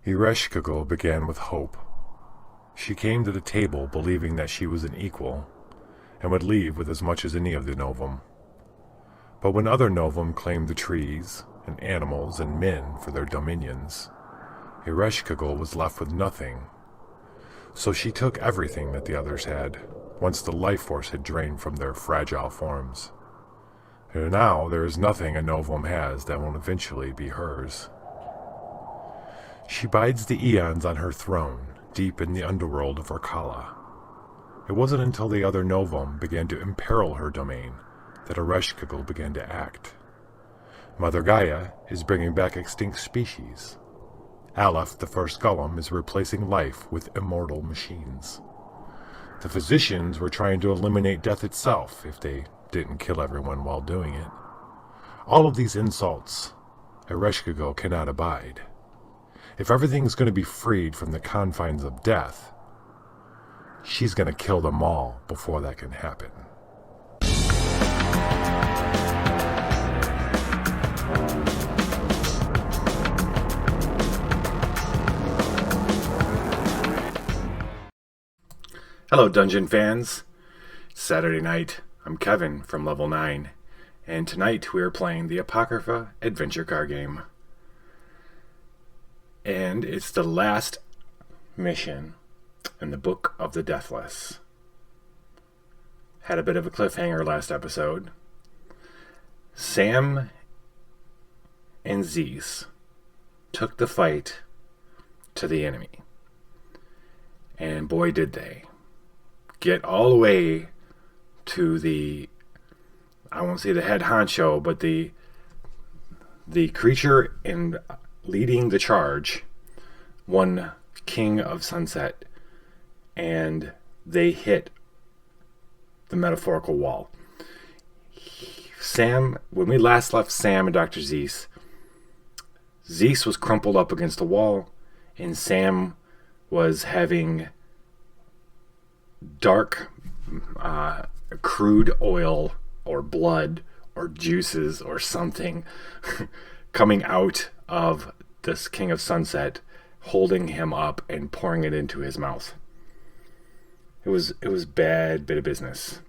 Ereshkigal began with hope. She came to the table believing that she was an equal, and would leave with as much as any of the Novum. But when other Novum claimed the trees, and animals, and men for their dominions, Ereshkigal was left with nothing. So she took everything that the others had, once the life force had drained from their fragile forms. And now there is nothing a Novum has that won't eventually be hers. She bides the eons on her throne, deep in the underworld of Orkala. It wasn't until the other Novum began to imperil her domain that Ereshkigal began to act. Mother Gaia is bringing back extinct species. Aleph, the first golem, is replacing life with immortal machines. The physicians were trying to eliminate death itself if they didn't kill everyone while doing it. All of these insults, Ereshkigal cannot abide. If everything's going to be freed from the confines of death, she's going to kill them all before that can happen. Hello, Dungeon fans. It's Saturday night. I'm Kevin from Level 9, and tonight we are playing the Apocrypha Adventure Card Game. And it's the last mission in the Book of the Deathless. Had a bit of a cliffhanger last episode. Sam and Zeus took the fight to the enemy. And boy did they. Get all the way to the, I won't say the head honcho, but the creature in leading the charge, one King of Sunset, and they hit the metaphorical wall. Sam, when we last left Sam and Dr. Zeus was crumpled up against the wall, and Sam was having dark crude oil or blood or juices or something coming out of this King of Sunset, holding him up and pouring it into his mouth. It was bad bit of business.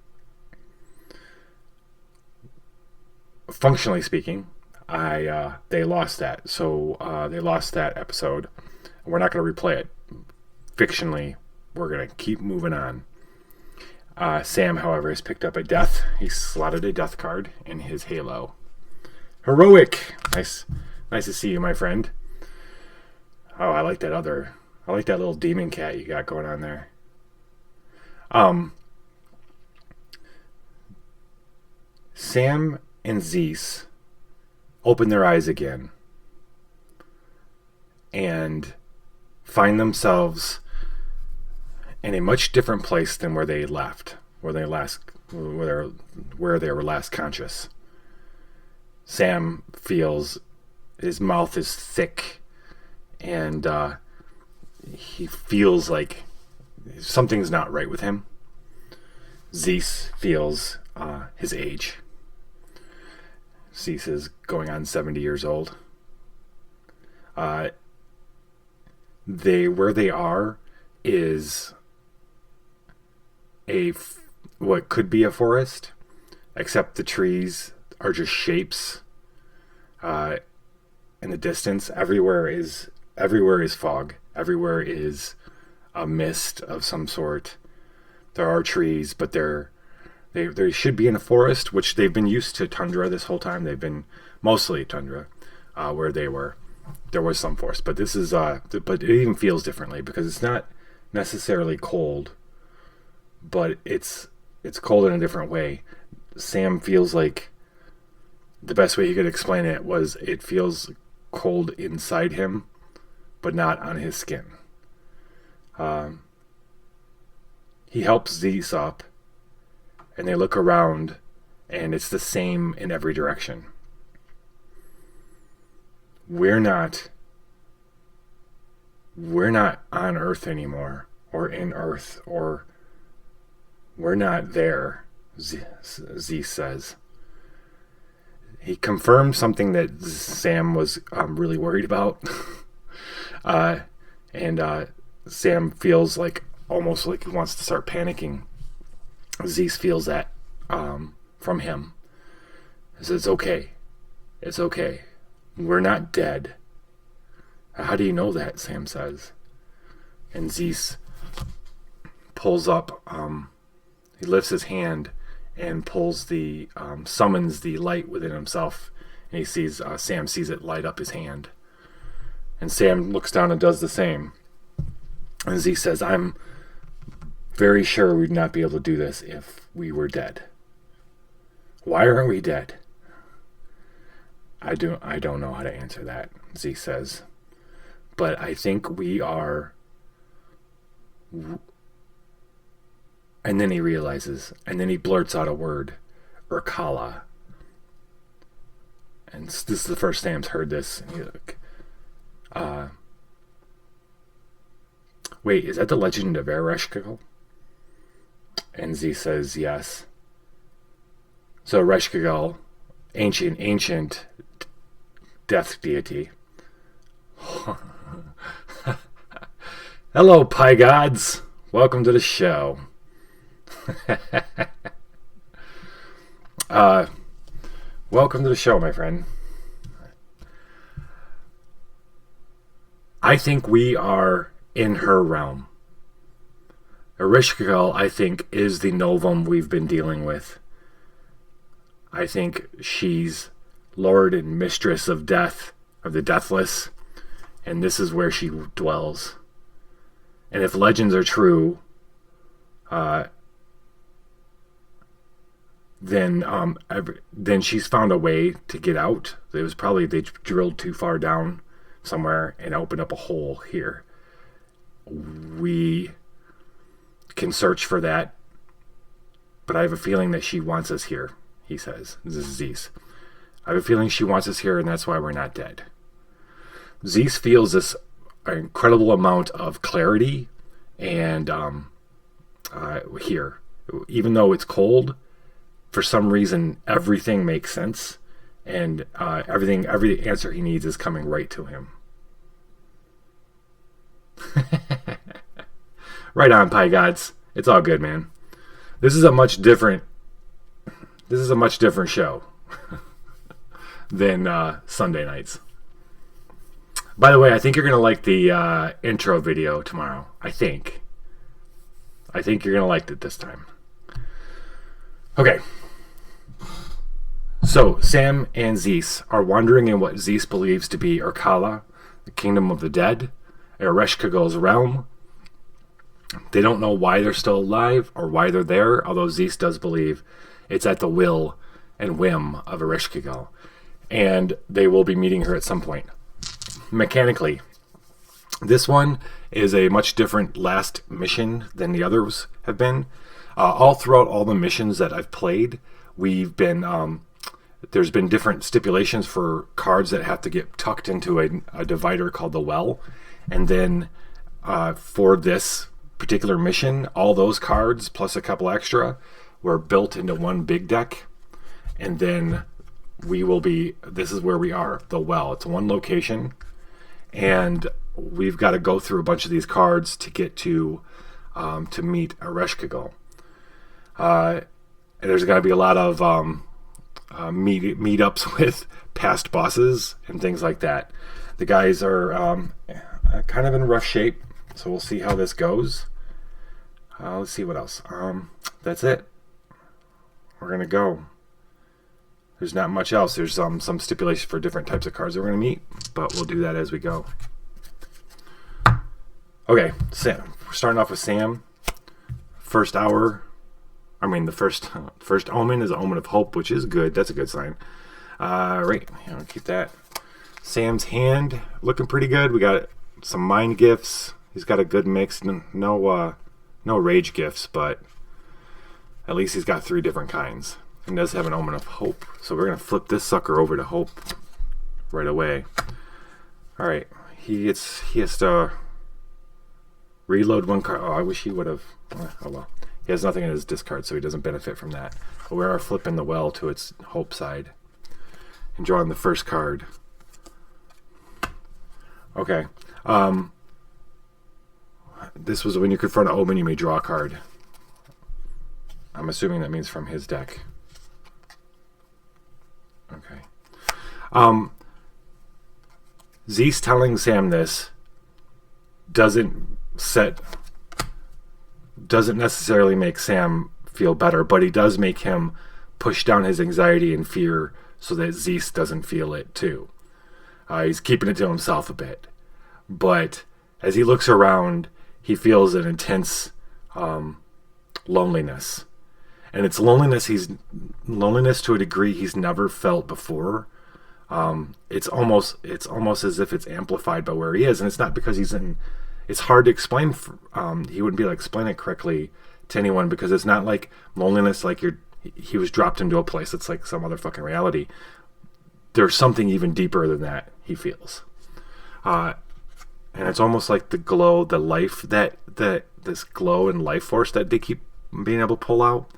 Functionally speaking, they lost that. So they lost that episode. We're not going to replay it. Fictionally, we're going to keep moving on. Sam, however, has picked up a death. He slotted a death card in his halo. Heroic! Nice to see you, my friend. Oh, I like that little demon cat you got going on there. Sam and Zeus open their eyes again and find themselves in a much different place than where they left, where they were last conscious. Sam feels his mouth is thick, and he feels like something's not right with him. Zeus feels his age. Zeus is going on 70 years old. Where they are is what could be a forest, except the trees are just shapes. In the distance, everywhere is fog. Everywhere is a mist of some sort. There are trees, but they should be in a forest, which they've been used to tundra this whole time. They've been mostly tundra, where they were. There was some forest, but this is but it even feels differently because it's not necessarily cold, but it's cold in a different way. Sam feels like the best way he could explain it was it feels cold inside him, but not on his skin. He helps Zeus up, and they look around, and it's the same in every direction. We're not on Earth anymore, or in Earth, or we're not there, Zeus says. He confirmed something that Sam was really worried about. And Sam feels like almost like he wants to start panicking. Zeus feels that from him. He says, "It's okay. It's okay. We're not dead." "How do you know that?" Sam says. And Zeus pulls up, he lifts his hand and pulls summons the light within himself. And he sees, Sam sees it light up his hand. And Sam looks down and does the same. And Zeus says, "I'm very sure we'd not be able to do this if we were dead." "Why aren't we dead?" I don't know how to answer that," Zeus says. "But I think we are..." And then he realizes, and then he blurts out a word, "Urkala." And this is the first Sam's heard this. And he's like, "Wait, is that the legend of Ereshkigal?" And Z says, "Yes." So Ereshkigal, ancient death deity. Hello, Pie Gods. Welcome to the show. Welcome to the show, my friend. I think we are in her realm. Ereshkigal, I think, is the novum we've been dealing with. I think she's Lord and Mistress of Death, of the Deathless, and this is where she dwells. And if legends are true, then she's found a way to get out. It was probably they drilled too far down somewhere and opened up a hole here. We can search for that, but I have a feeling that she wants us here, he says. This is Zeus. I have a feeling she wants us here, and that's why we're not dead. Zeus feels this incredible amount of clarity, and here, even though it's cold, for some reason everything makes sense, and every answer he needs is coming right to him. Right on, Pie Gods. It's all good, man. This is a much different show than Sunday nights. By the way, I think you're gonna like the intro video tomorrow. I think you're gonna like it this time. Okay. So Sam and Zeus are wandering in what Zeus believes to be Urkala, the kingdom of the dead, Ereshkigal's realm. They don't know why they're still alive or why they're there, although Zeus does believe it's at the will and whim of Ereshkigal. And they will be meeting her at some point. Mechanically, this one is a much different last mission than the others have been. All throughout all the missions that I've played, we've been there's been different stipulations for cards that have to get tucked into a divider called the well. And then for this particular mission, all those cards plus a couple extra were built into one big deck. And then this is where we are, the well. It's one location, and we've got to go through a bunch of these cards to get to meet Ereshkigal. There's going to be a lot of meetups with past bosses and things like that. The guys are kind of in rough shape, so we'll see how this goes. Let's see what else. That's it. We're going to go. There's not much else. There's some stipulations for different types of cards that we're going to meet, but we'll do that as we go. Okay, Sam. We're starting off with Sam. First hour. The first omen is an omen of hope, which is good. That's a good sign. Right. I'll keep that. Sam's hand looking pretty good. We got some mind gifts. He's got a good mix. No rage gifts, but at least he's got 3 different kinds. And does have an omen of hope. So we're going to flip this sucker over to hope right away. All right. He has to reload one card. Oh, I wish he would have. Oh, well. He has nothing in his discard, so he doesn't benefit from that. But we are flipping the well to its hope side and drawing the first card. Okay. This was when you confront an omen, you may draw a card. I'm assuming that means from his deck. Okay. Zeus telling Sam this doesn't necessarily make Sam feel better, but he does make him push down his anxiety and fear so that Zeus doesn't feel it too. He's keeping it to himself a bit. But as he looks around, he feels an intense loneliness. And it's loneliness to a degree he's never felt before. It's almost as if it's amplified by where he is, and it's not because he's in. It's hard to explain. He wouldn't be able to explain it correctly to anyone because it's not like loneliness, like he was dropped into a place. It's like some other fucking reality. There's something even deeper than that he feels, and it's almost like the glow, the life that this glow and life force that they keep being able to pull out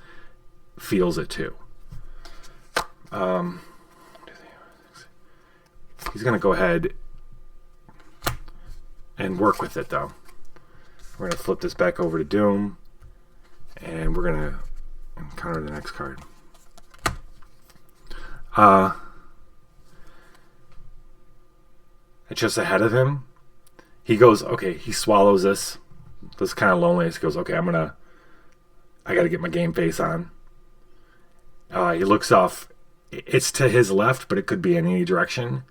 feels it too. He's going to go ahead and work with it, though. We're going to flip this back over to Doom, and we're going to encounter the next card. It's just ahead of him. He goes, okay, he swallows this kind of loneliness. He goes, okay, I got to get my game face on. He looks off. It's to his left, but it could be in any direction.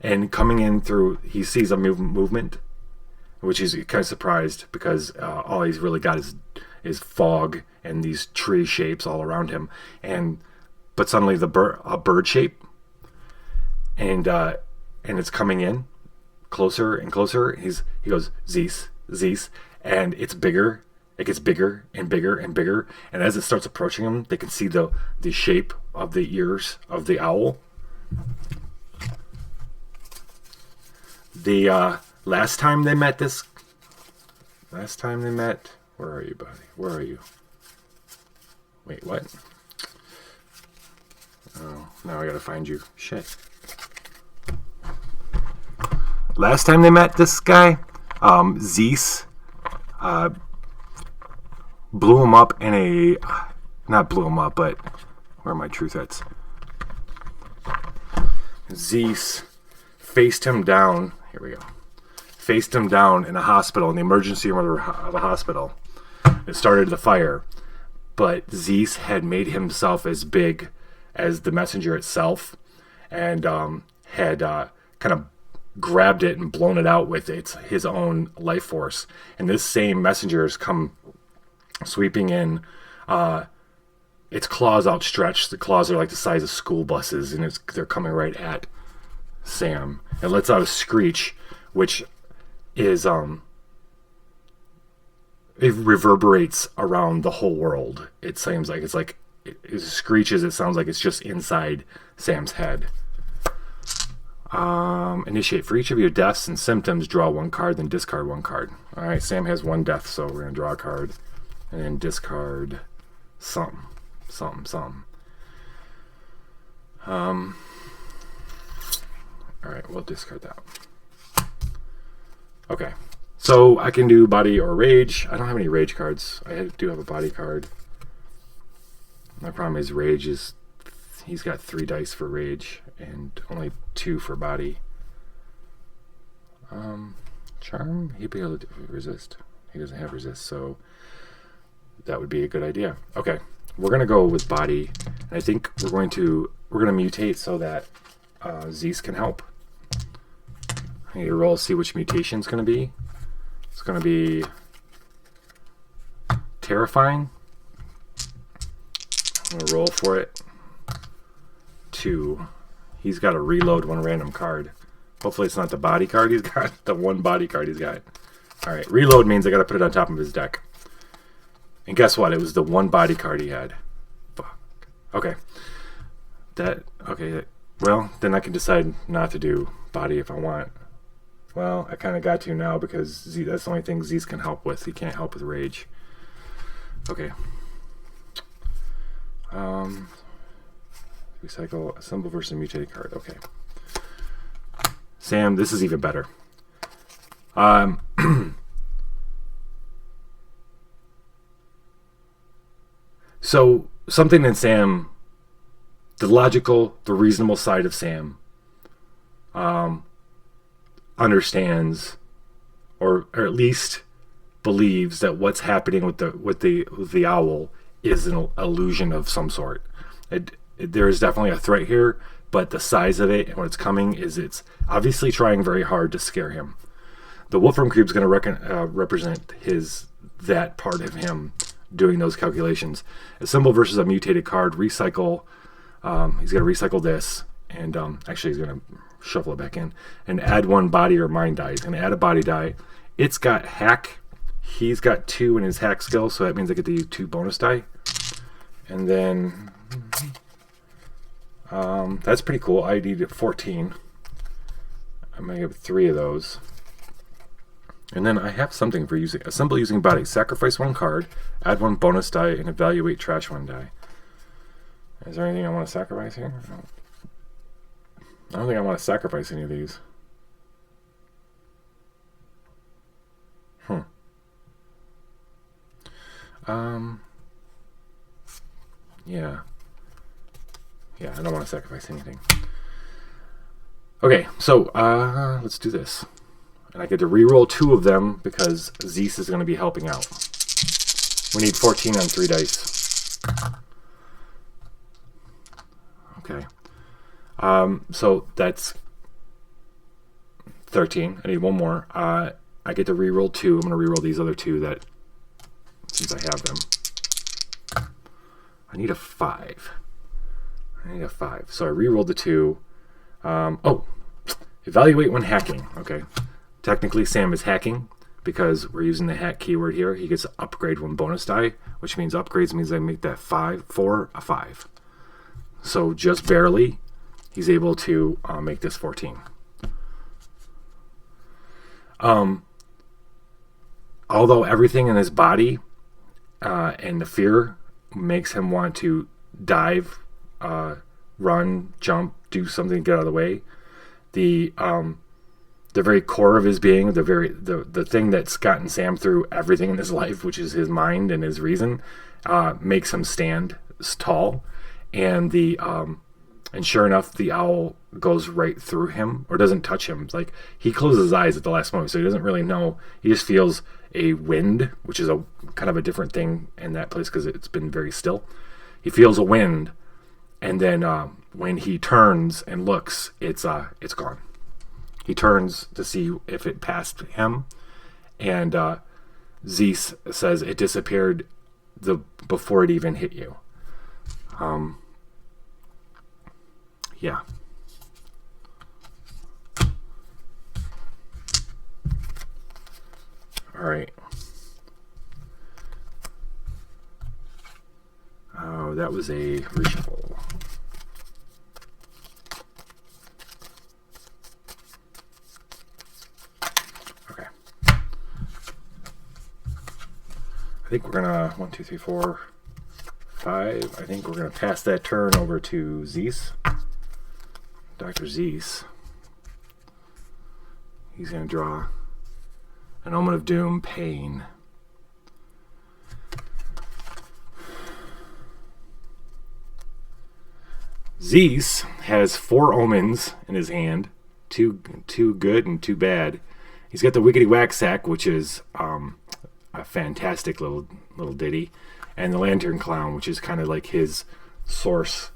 And coming in through, he sees a movement, which he's kind of surprised because all he's really got is fog and these tree shapes all around him. But suddenly a bird shape, and it's coming in closer and closer. He goes Zeus, and it's bigger. It gets bigger and bigger and bigger, and as it starts approaching him, they can see the shape of the ears of the owl. The last time they met, where are you, buddy? Where are you? Wait, what? Oh, now I gotta find you. Shit. Last time they met this guy, Zeus blew him up in not blew him up, but where are my true threats? Zeus faced him down. Here we go. Faced him down in a hospital, in the emergency room of a hospital. It started the fire. But Zeus had made himself as big as the messenger itself and had kind of grabbed it and blown it out with his own life force. And this same messenger has come sweeping in. Its claws outstretched. The claws are like the size of school buses, and they're coming right at Sam. It lets out a screech, which is it reverberates around the whole world. It seems like it screeches. It sounds like it's just inside Sam's head. Initiate. For each of your deaths and symptoms, draw one card, then discard one card. All right, Sam has one death, so we're gonna draw a card and then discard something. All right, we'll discard that. Okay, so I can do body or rage. I don't have any rage cards. I do have a body card. My problem is rage is he's got 3 dice for rage and only 2 for body. Charm, he'd be able to resist. He doesn't have resist, so that would be a good idea. Okay, we're gonna go with body, and I think we're gonna mutate so that Zeus can help. I need to roll, see which mutation it's going to be. It's going to be terrifying. I'm going to roll for it. 2. He's got to reload 1 random card. Hopefully it's not the body card he's got. The 1 body card he's got. Alright, reload means I got to put it on top of his deck. And guess what? It was the 1 body card he had. Fuck. Okay. Okay. Well, then I can decide not to do body if I want. Well, I kind of got to now because that's the only thing Zeus can help with. He can't help with rage. Okay. Recycle a symbol versus a mutated card. Okay. Sam, this is even better. Um, so something in Sam, the logical, the reasonable side of Sam, understands, or at least believes that what's happening with the owl is an illusion of some sort. There is definitely a threat here, but the size of it and when it's coming is it's obviously trying very hard to scare him. The Wolfram Cube is going to represent that part of him doing those calculations. A symbol versus a mutated card. Recycle. He's going to recycle this, and actually he's going to shuffle it back in and add one body or mind die. He's going to add a body die. It's got hack. He's got 2 in his hack skill, so that means I get to use 2 bonus die. And then that's pretty cool. I need 14. I'm going to get 3 of those. And then I have something for using. Assemble using body. Sacrifice 1 card, add 1 bonus die, and evaluate trash 1 die. Is there anything I want to sacrifice here? I don't think I want to sacrifice any of these. Yeah, I don't want to sacrifice anything. Okay, so let's do this. And I get to reroll 2 of them because Zeus is going to be helping out. We need 14 on 3 dice. Okay. So that's 13. I need 1 more. I get to reroll 2. I'm going to reroll these other 2 that, since I have them. I need a 5. So I rerolled the 2. Evaluate when hacking. Okay. Technically, Sam is hacking because we're using the hack keyword here. He gets to upgrade 1 bonus die, which means upgrades means I make that 4 a 5. So just barely, he's able to make this 14. Although everything in his body and the fear makes him want to dive, run, jump, do something to get out of the way, the very core of his being, the thing that's gotten Sam through everything in his life, which is his mind and his reason, makes him stand tall. And and sure enough, the owl goes right through him, or doesn't touch him. Like, he closes his eyes at the last moment, so he doesn't really know. He just feels a wind, which is a kind of a different thing in that place because it's been very still. He feels a wind, and then when he turns and looks, it's gone. He turns to see if it passed him, and Zeus says it disappeared before it even hit you. Yeah. All right. Oh, that was a reshuffle. Okay. I think we're gonna 1, 2, 3, 4, 5. I think we're gonna pass that turn over to Zeus. Dr. Zeus. He's gonna draw an Omen of Doom, Pain. Zeus has 4 omens in his hand, two good and 2 bad. He's got the Wickety Whack Sack, which is a fantastic little ditty, and the Lantern Clown, which is kind of like his source.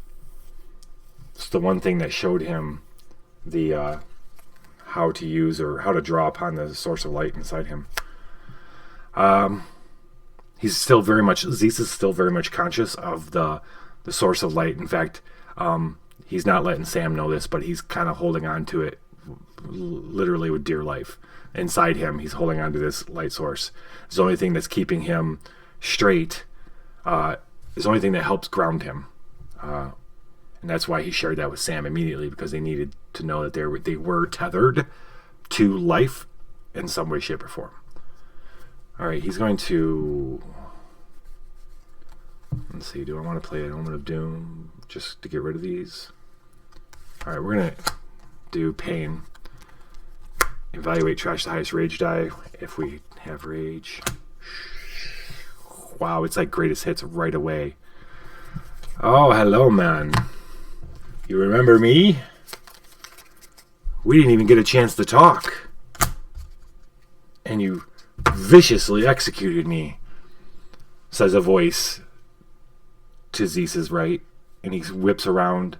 It's the one thing that showed him the how to use or how to draw upon the source of light inside him. Zeus is still very much conscious of the source of light. In fact, he's not letting Sam know this, but he's kind of holding on to it literally with dear life. Inside him, he's holding on to this light source. It's the only thing that's keeping him straight. It's the only thing that helps ground him. And that's why he shared that with Sam immediately, because they needed to know that they were tethered to life in some way, shape, or form. All right, he's going to... Let's see, do I want to play an Omen of Doom just to get rid of these? All right, we're going to do Pain. Evaluate trash the highest rage die if we have rage. Wow, it's like greatest hits right away. Oh, hello, man. You remember me? We didn't even get a chance to talk. And you viciously executed me, says a voice to Zeus's right. And he whips around.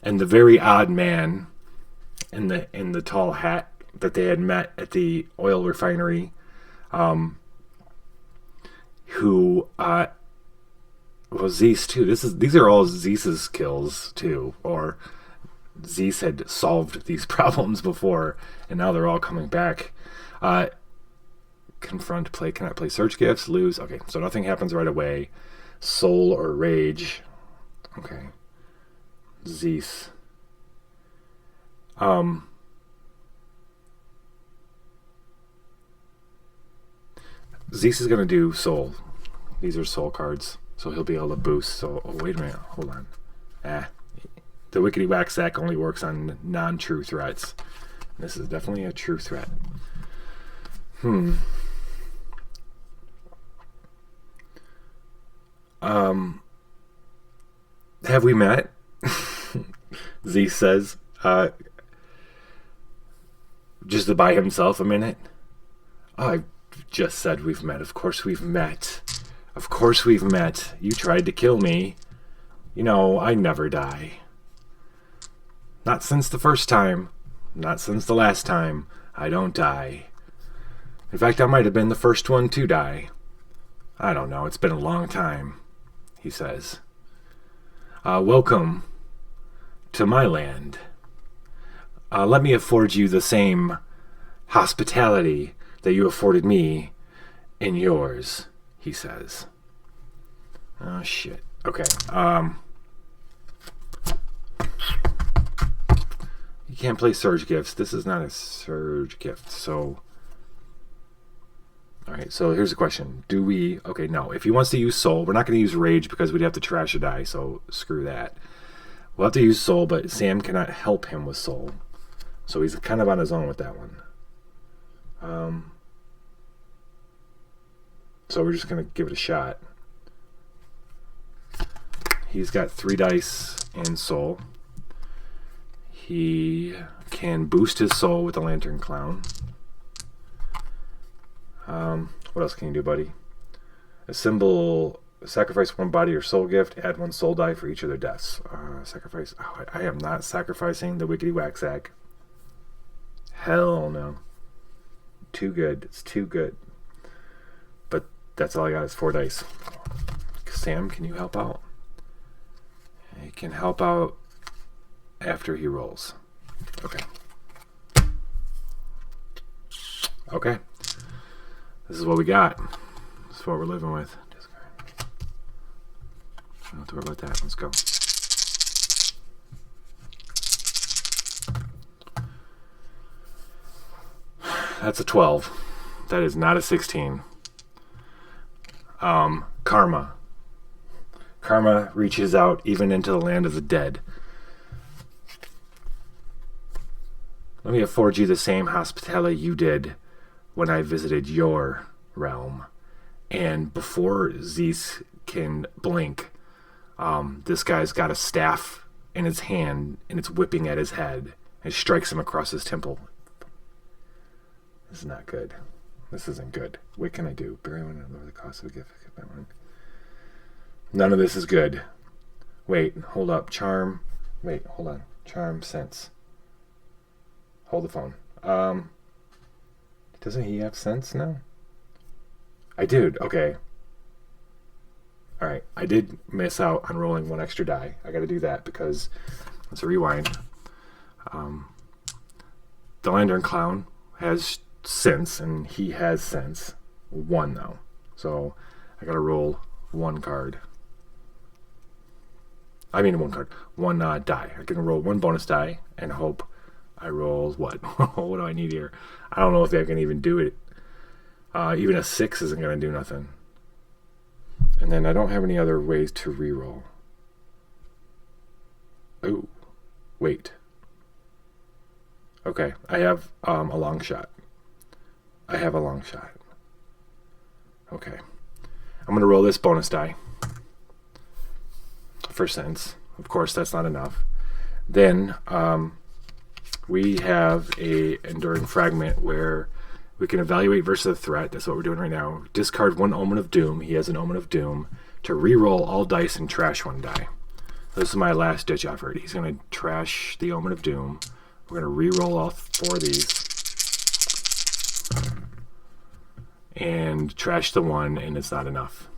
And the very odd man in the tall hat that they had met at the oil refinery, who was Zeus too. These are all Zeus's kills too, or Zeus had solved these problems before, and now they're all coming back. Confront, play, cannot play search gifts, lose. Okay, so nothing happens right away. Soul or rage. Okay. Zeus. Zeus is going to do soul. These are soul cards, so he'll be able to boost. So, oh, wait a minute. Hold on. The Wickety Whack Sack only works on non-true threats. This is definitely a true threat. Have we met? Zeus says, just to buy himself a minute. Oh, I just said we've met. Of course we've met. Of course we've met. You tried to kill me. You know, I never die. Not since the first time. Not since the last time. I don't die. In fact, I might have been the first one to die. I don't know. It's been a long time, he says. Welcome to my land. Let me afford you the same hospitality that you afforded me in yours, he says. Oh, shit. Okay. You can't play surge gifts. This is not a surge gift, so... Alright, so here's the question. Do we... Okay, no. If he wants to use soul, we're not going to use rage because we'd have to trash a die, so screw that. We'll have to use soul, but Sam cannot help him with soul. So he's kind of on his own with that one. So we're just going to give it a shot. He's got 3 dice in soul. He can boost his soul with the Lantern Clown. What else can you do, buddy? A symbol, sacrifice 1 body or soul gift, add 1 soul die for each of their deaths. Sacrifice. Oh, I am not sacrificing the Wickety Whack Sack. Hell no. Too good. It's too good. But that's all I got is 4 dice. Sam, can you help out? He can help out after he rolls. Okay. Okay. This is what we got. This is what we're living with. Don't have to worry about that. Let's go. That's a 12. That is not a 16. Karma. Karma reaches out even into the land of the dead. Let me afford you the same hospitality you did when I visited your realm. And before Zeus can blink, this guy's got a staff in his hand and it's whipping at his head and strikes him across his temple. This is not good. This isn't good. What can I do? Bury one and lower the cost of the gift. None of this is good. Wait, hold up. Charm. Wait, hold on. Charm, sense. Hold the phone. Doesn't he have sense now? I did. Okay. Alright. I did miss out on rolling 1 extra die. I gotta do that because... Let's rewind. The Lantern Clown has sense, and he has sense. 1, though. So, I gotta roll 1 card. I mean 1 card. 1 die. I can roll 1 bonus die and hope I roll what? What do I need here? I don't know if I can even do it. Even a 6 isn't going to do nothing. And then I don't have any other ways to reroll. Oh, wait. Okay, I have a long shot. I have a long shot. Okay. I'm going to roll this bonus die. First sentence. Of course, that's not enough. Then we have a enduring fragment where we can evaluate versus a threat. That's what we're doing right now. Discard one Omen of Doom. He has an Omen of Doom to re-roll all dice and trash one die. This is my last ditch effort. He's going to trash the Omen of Doom. We're going to re-roll all 4 of these. And trash the 1, and it's not enough.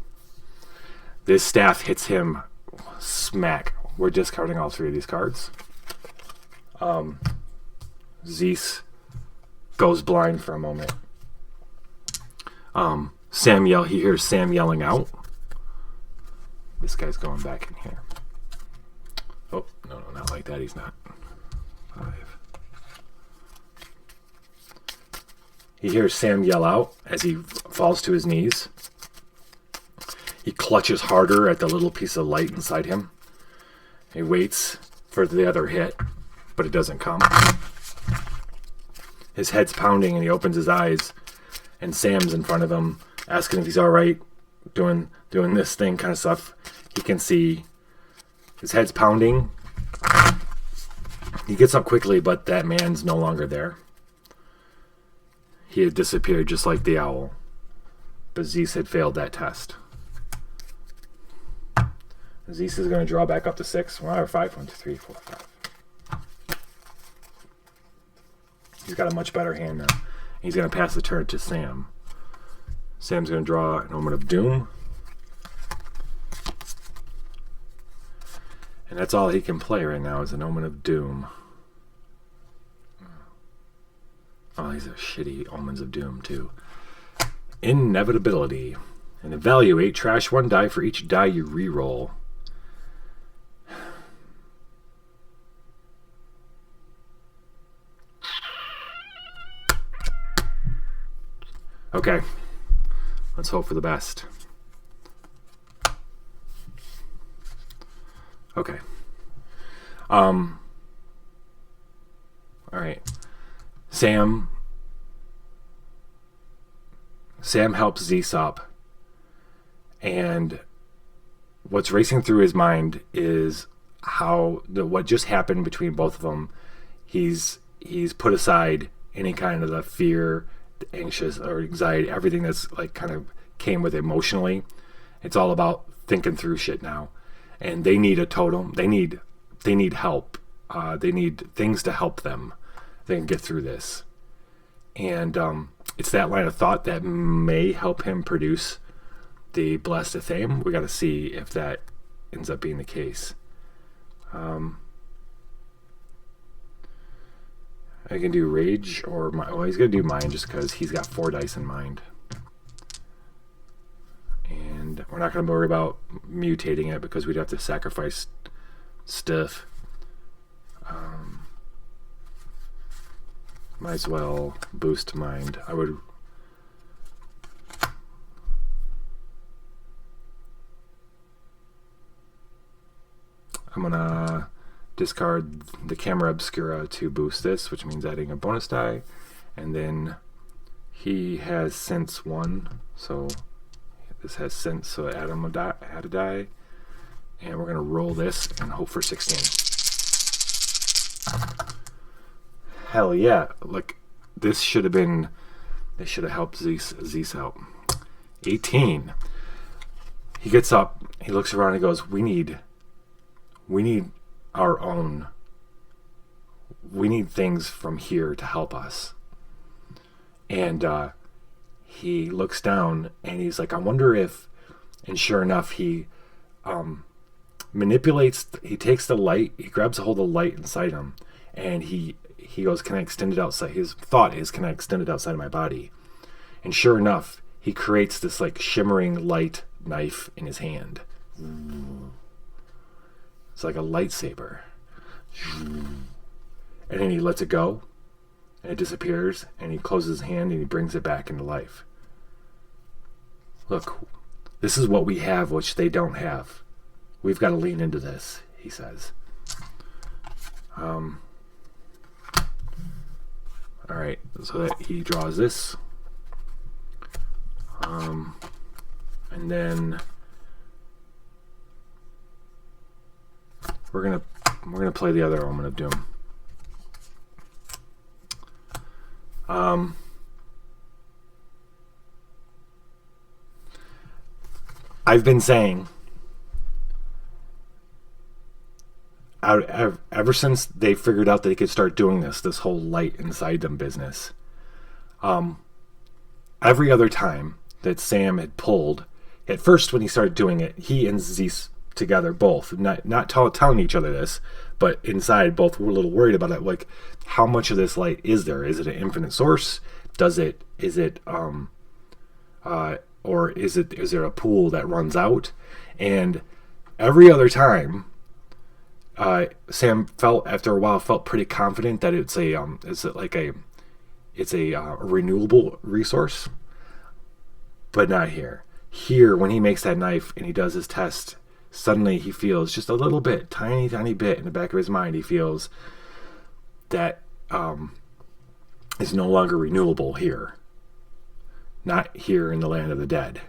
This staff hits him smack. We're discarding all 3 of these cards. Zeus goes blind for a moment. He hears Sam yelling out. This guy's going back in here. Oh, no, not like that. He's not. 5. He hears Sam yell out as he falls to his knees. He clutches harder at the little piece of light inside him. He waits for the other hit, but it doesn't come. His head's pounding and he opens his eyes, and Sam's in front of him asking if he's all right, doing this thing kind of stuff. He can see his head's pounding. He gets up quickly, but that man's no longer there. He had disappeared just like the owl, but Zeus had failed that test. Zeus is going to draw back up to 6. 1 or 5. 1, 2, 3, 4, 5. He's got a much better hand now. He's going to pass the turn to Sam. Sam's going to draw an Omen of Doom. And that's all he can play right now is an Omen of Doom. Oh, these are shitty Omens of Doom, too. Inevitability. And evaluate. Trash 1 die for each die you re-roll. Okay. Let's hope for the best. Okay. All right. Sam helps Zeus up, and what's racing through his mind is what just happened between both of them. He's put aside any kind of the fear, anxious or anxiety, everything that's like kind of came with emotionally. It's all about thinking through shit now, and they need a totem. They need help. They need things to help them. They can get through this, and it's that line of thought that may help him produce the Blessed Athame. We got to see if that ends up being the case. I can do Rage or he's going to do Mind just because he's got 4 dice in Mind. And we're not going to worry about mutating it because we'd have to sacrifice stuff. Might as well boost Mind. I'm going to discard the Camera Obscura to boost this, which means adding a bonus die. And then he has Sense 1, so this has Sense, so add a die. And we're going to roll this and hope for 16. Hell yeah. Look, this should have helped Zeus out. 18. He gets up, he looks around and he goes, we need our own. We need things from here to help us. And he looks down and he's like, I wonder if, and sure enough, he he takes the light, he grabs a hold of the light inside him, and he goes, can I extend it outside? His thought is, can I extend it outside of my body? And sure enough, he creates this like shimmering light knife in his hand. It's like a lightsaber. And then he lets it go, and it disappears, and he closes his hand and he brings it back into life. Look, this is what we have, which they don't have. We've got to lean into this, he says. right, so that he draws this. And then we're gonna play the other Omen of Doom. I've been saying ever since they figured out that they could start doing this whole light inside them business. Every other time that Sam had pulled, at first when he started doing it, he and Zeus together both, not telling each other this, but inside both were a little worried about it. Like, how much of this light is there? Is it an infinite source? Is it a pool that runs out? And every other time, Sam after a while felt pretty confident that it's a renewable resource, but not here. Here, when he makes that knife and he does his test, suddenly he feels just a little bit, tiny bit in the back of his mind. He feels that is no longer renewable here, not here in the land of the dead.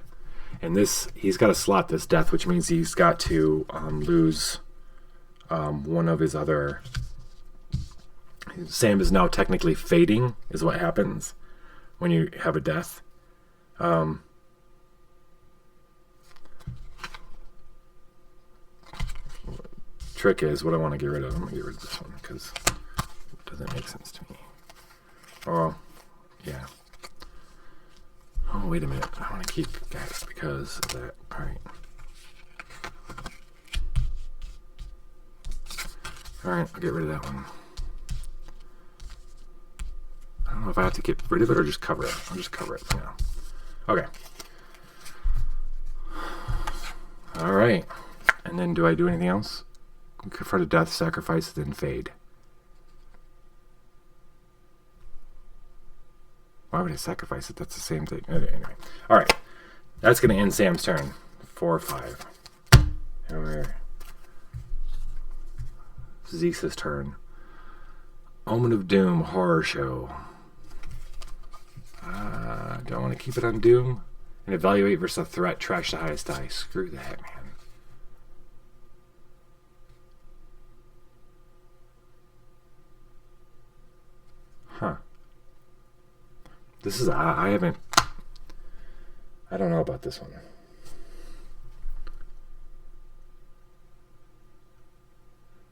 And this, he's got to slot this death, which means he's got to lose one of his other. Sam is now technically fading, is what happens when you have a death. Trick is, what I want to get rid of, I'm going to get rid of this one because it doesn't make sense to me. Oh, yeah. Oh, wait a minute. I want to keep that because of that. Alright. Alright, I'll get rid of that one. I don't know if I have to get rid of it or just cover it. I'll just cover it for now. Okay. Alright. And then do I do anything else? Confront a death, sacrifice, then fade. Why would I sacrifice it? That's the same thing. Anyway. Alright. That's going to end Sam's turn. 4 or 5. And we're Zeus's turn. Omen of Doom horror show. Do I want to keep it on Doom? And evaluate versus a threat. Trash the highest die. Screw that, man. Huh. This is, I don't know about this one.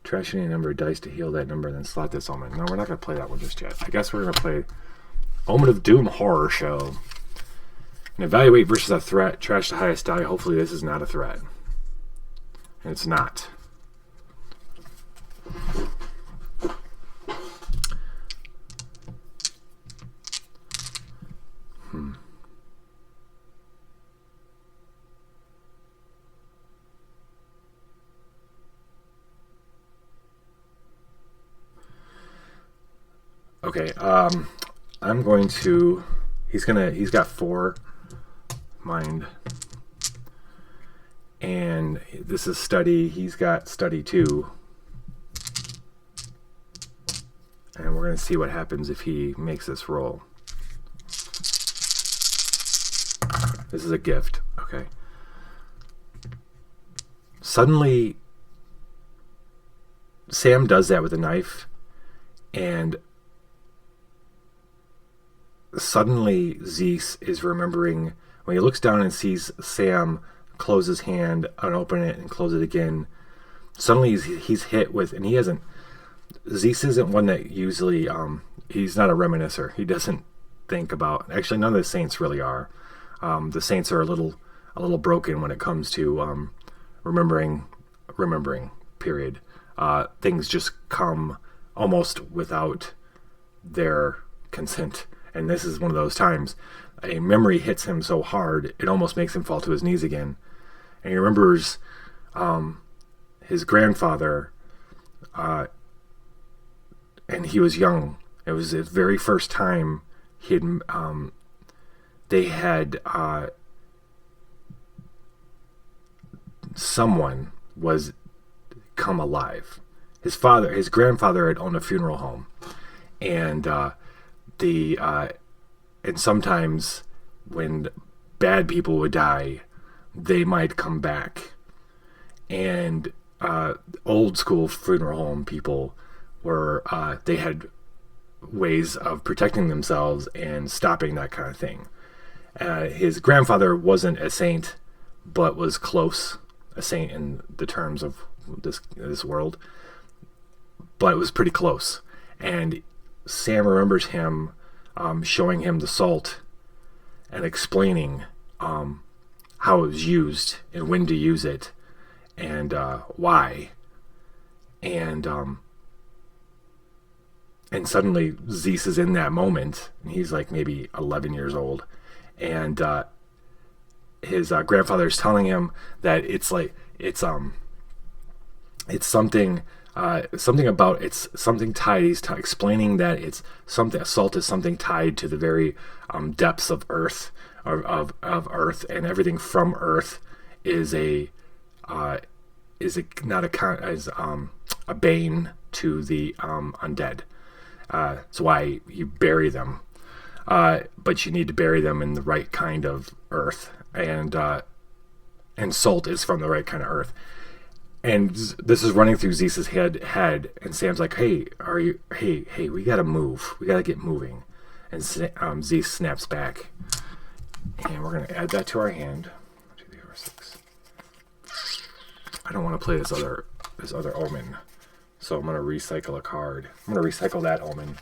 Trash any number of dice to heal that number and then slot this Omen. No, we're not going to play that one just yet. I guess we're going to play Omen of Doom horror show. And evaluate versus a threat. Trash the highest die. Hopefully this is not a threat. And it's not. Okay, I'm going to, he's got 4 mind, and this is study, he's got study 2, and we're going to see what happens if he makes this roll. This is a gift, okay. Suddenly, Sam does that with a knife, and suddenly Zeus is remembering, when he looks down and sees Sam close his hand and open it and close it again, suddenly he's hit with, and he hasn't, Zeus isn't one that usually, he's not a reminiscer. He doesn't think about, actually none of the saints really are. The saints are a little broken when it comes to remembering, period. Things just come almost without their consent. And this is one of those times. A memory hits him so hard, it almost makes him fall to his knees again. And he remembers his grandfather, and he was young. It was his very first time they had someone was come alive. His grandfather had owned a funeral home, and the and sometimes when bad people would die, they might come back. And old school funeral home people were they had ways of protecting themselves and stopping that kind of thing. His grandfather wasn't a saint, but was close, a saint in the terms of this world, but it was pretty close. And Sam remembers him showing him the salt and explaining how it was used and when to use it and why. And suddenly Zeus is in that moment, and he's like maybe 11 years old, and his grandfather's telling him that it's something about it's something tied. He's explaining that it's something. Salt is something tied to the very depths of Earth, of Earth, and everything from Earth is a bane to the undead. That's why you bury them, but you need to bury them in the right kind of earth, and salt is from the right kind of earth. And this is running through Zeus's head, and Sam's like, "Hey, we gotta move. We gotta get moving." And Zeus snaps back, and we're gonna add that to our hand. 1, 2, 3, 4, 6. I don't want to play this other omen, so I'm gonna recycle a card. I'm gonna recycle that omen.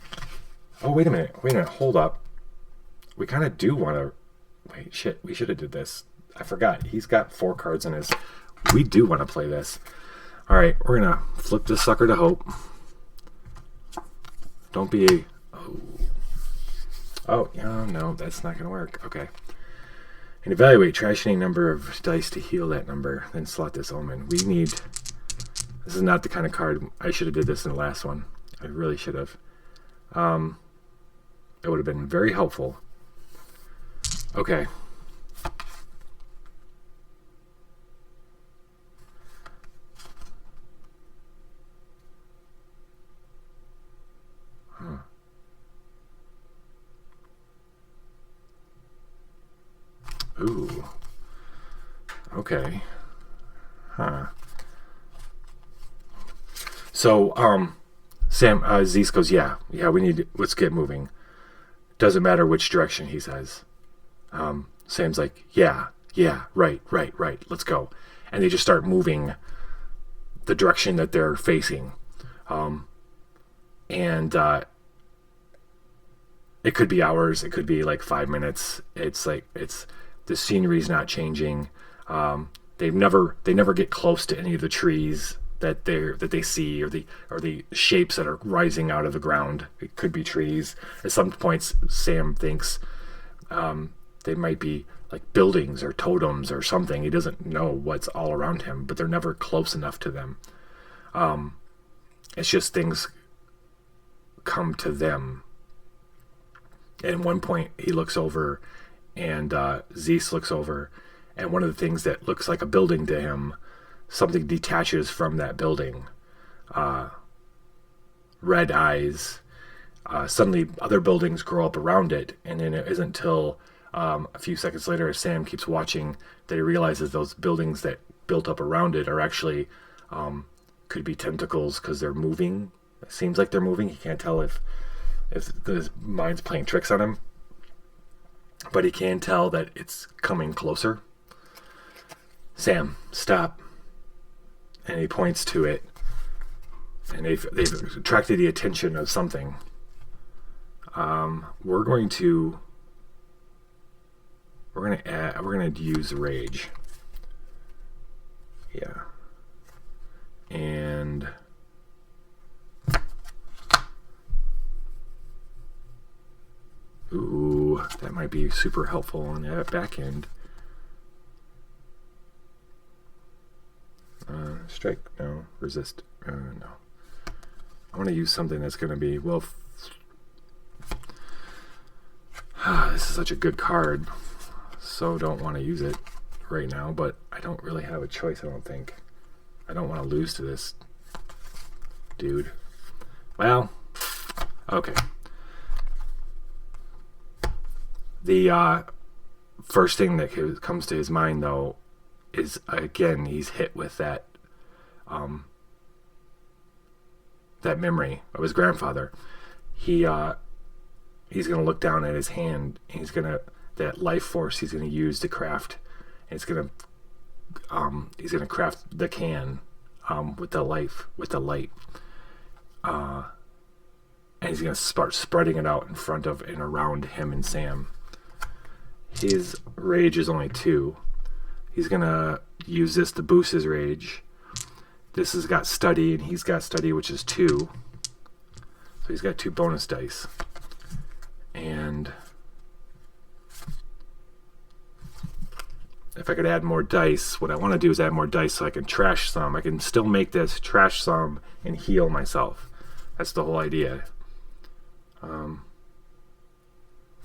Oh, wait a minute, hold up. We kind of do want to. Wait, shit, we should have did this. I forgot. He's got 4 cards in his. We do want to play this. All right, we're gonna flip this sucker to hope. Don't be. Oh, no, that's not gonna work. Okay. And evaluate trash any number of dice to heal that number. Then slot this omen. We need. This is not the kind of card. I should have did this in the last one. I really should have. It would have been very helpful. Okay. Ooh. Okay. Huh. So, Sam, Zeus goes, yeah, let's get moving. Doesn't matter which direction, he says. Sam's like, yeah, right, let's go. And they just start moving the direction that they're facing. And it could be hours, it could be like 5 minutes. The scenery's not changing. They never get close to any of the trees that they see, or the shapes that are rising out of the ground. It could be trees. At some points, Sam thinks they might be like buildings or totems or something. He doesn't know what's all around him, but they're never close enough to them. It's just things come to them. At one point, he looks over, and Zeus looks over, and one of the things that looks like a building to him, something detaches from that building. Red eyes. Suddenly, other buildings grow up around it, and then it isn't until a few seconds later, as Sam keeps watching, that he realizes those buildings that built up around it are actually could be tentacles, because they're moving. It seems like they're moving. He can't tell if the mind's playing tricks on him, but he can tell that it's coming closer. Sam, stop. And he points to it, and they've attracted the attention of something. We're going to use rage. Yeah. And ooh, that might be super helpful on that back end. Strike, no. Resist, no. I want to use something that's going to be, well, this is such a good card, so don't want to use it right now, but I don't really have a choice, I don't think. I don't want to lose to this dude. Well, okay. The first thing that comes to his mind, though, is, again, he's hit with that that memory of his grandfather. He's going to look down at his hand, and that life force he's going to use to craft, and he's going to craft the can with the light, and he's going to start spreading it out in front of and around him and Sam. His rage is only 2. He's going to use this to boost his rage. This has got study, and he's got study, which is 2. So he's got 2 bonus dice. And if I could add more dice, what I want to do is add more dice so I can trash some. I can still make this, trash some, and heal myself. That's the whole idea.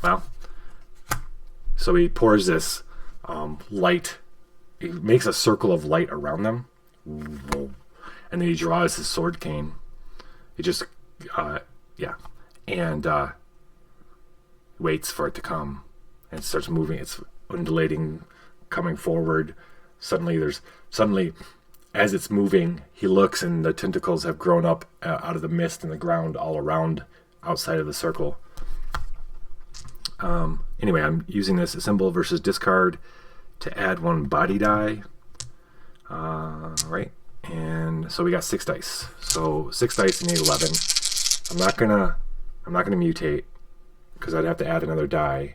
Well, so he pours this light. He makes a circle of light around them. And then he draws his sword cane. He just, and waits for it to come. And it starts moving. It's undulating, coming forward. Suddenly, as it's moving, he looks, and the tentacles have grown up out of the mist and the ground all around, outside of the circle. Anyway, I'm using this assemble versus discard to add 1 body die. Right, and so we got 6 dice. So 6 dice and need 11. I'm not gonna mutate, because I'd have to add another die,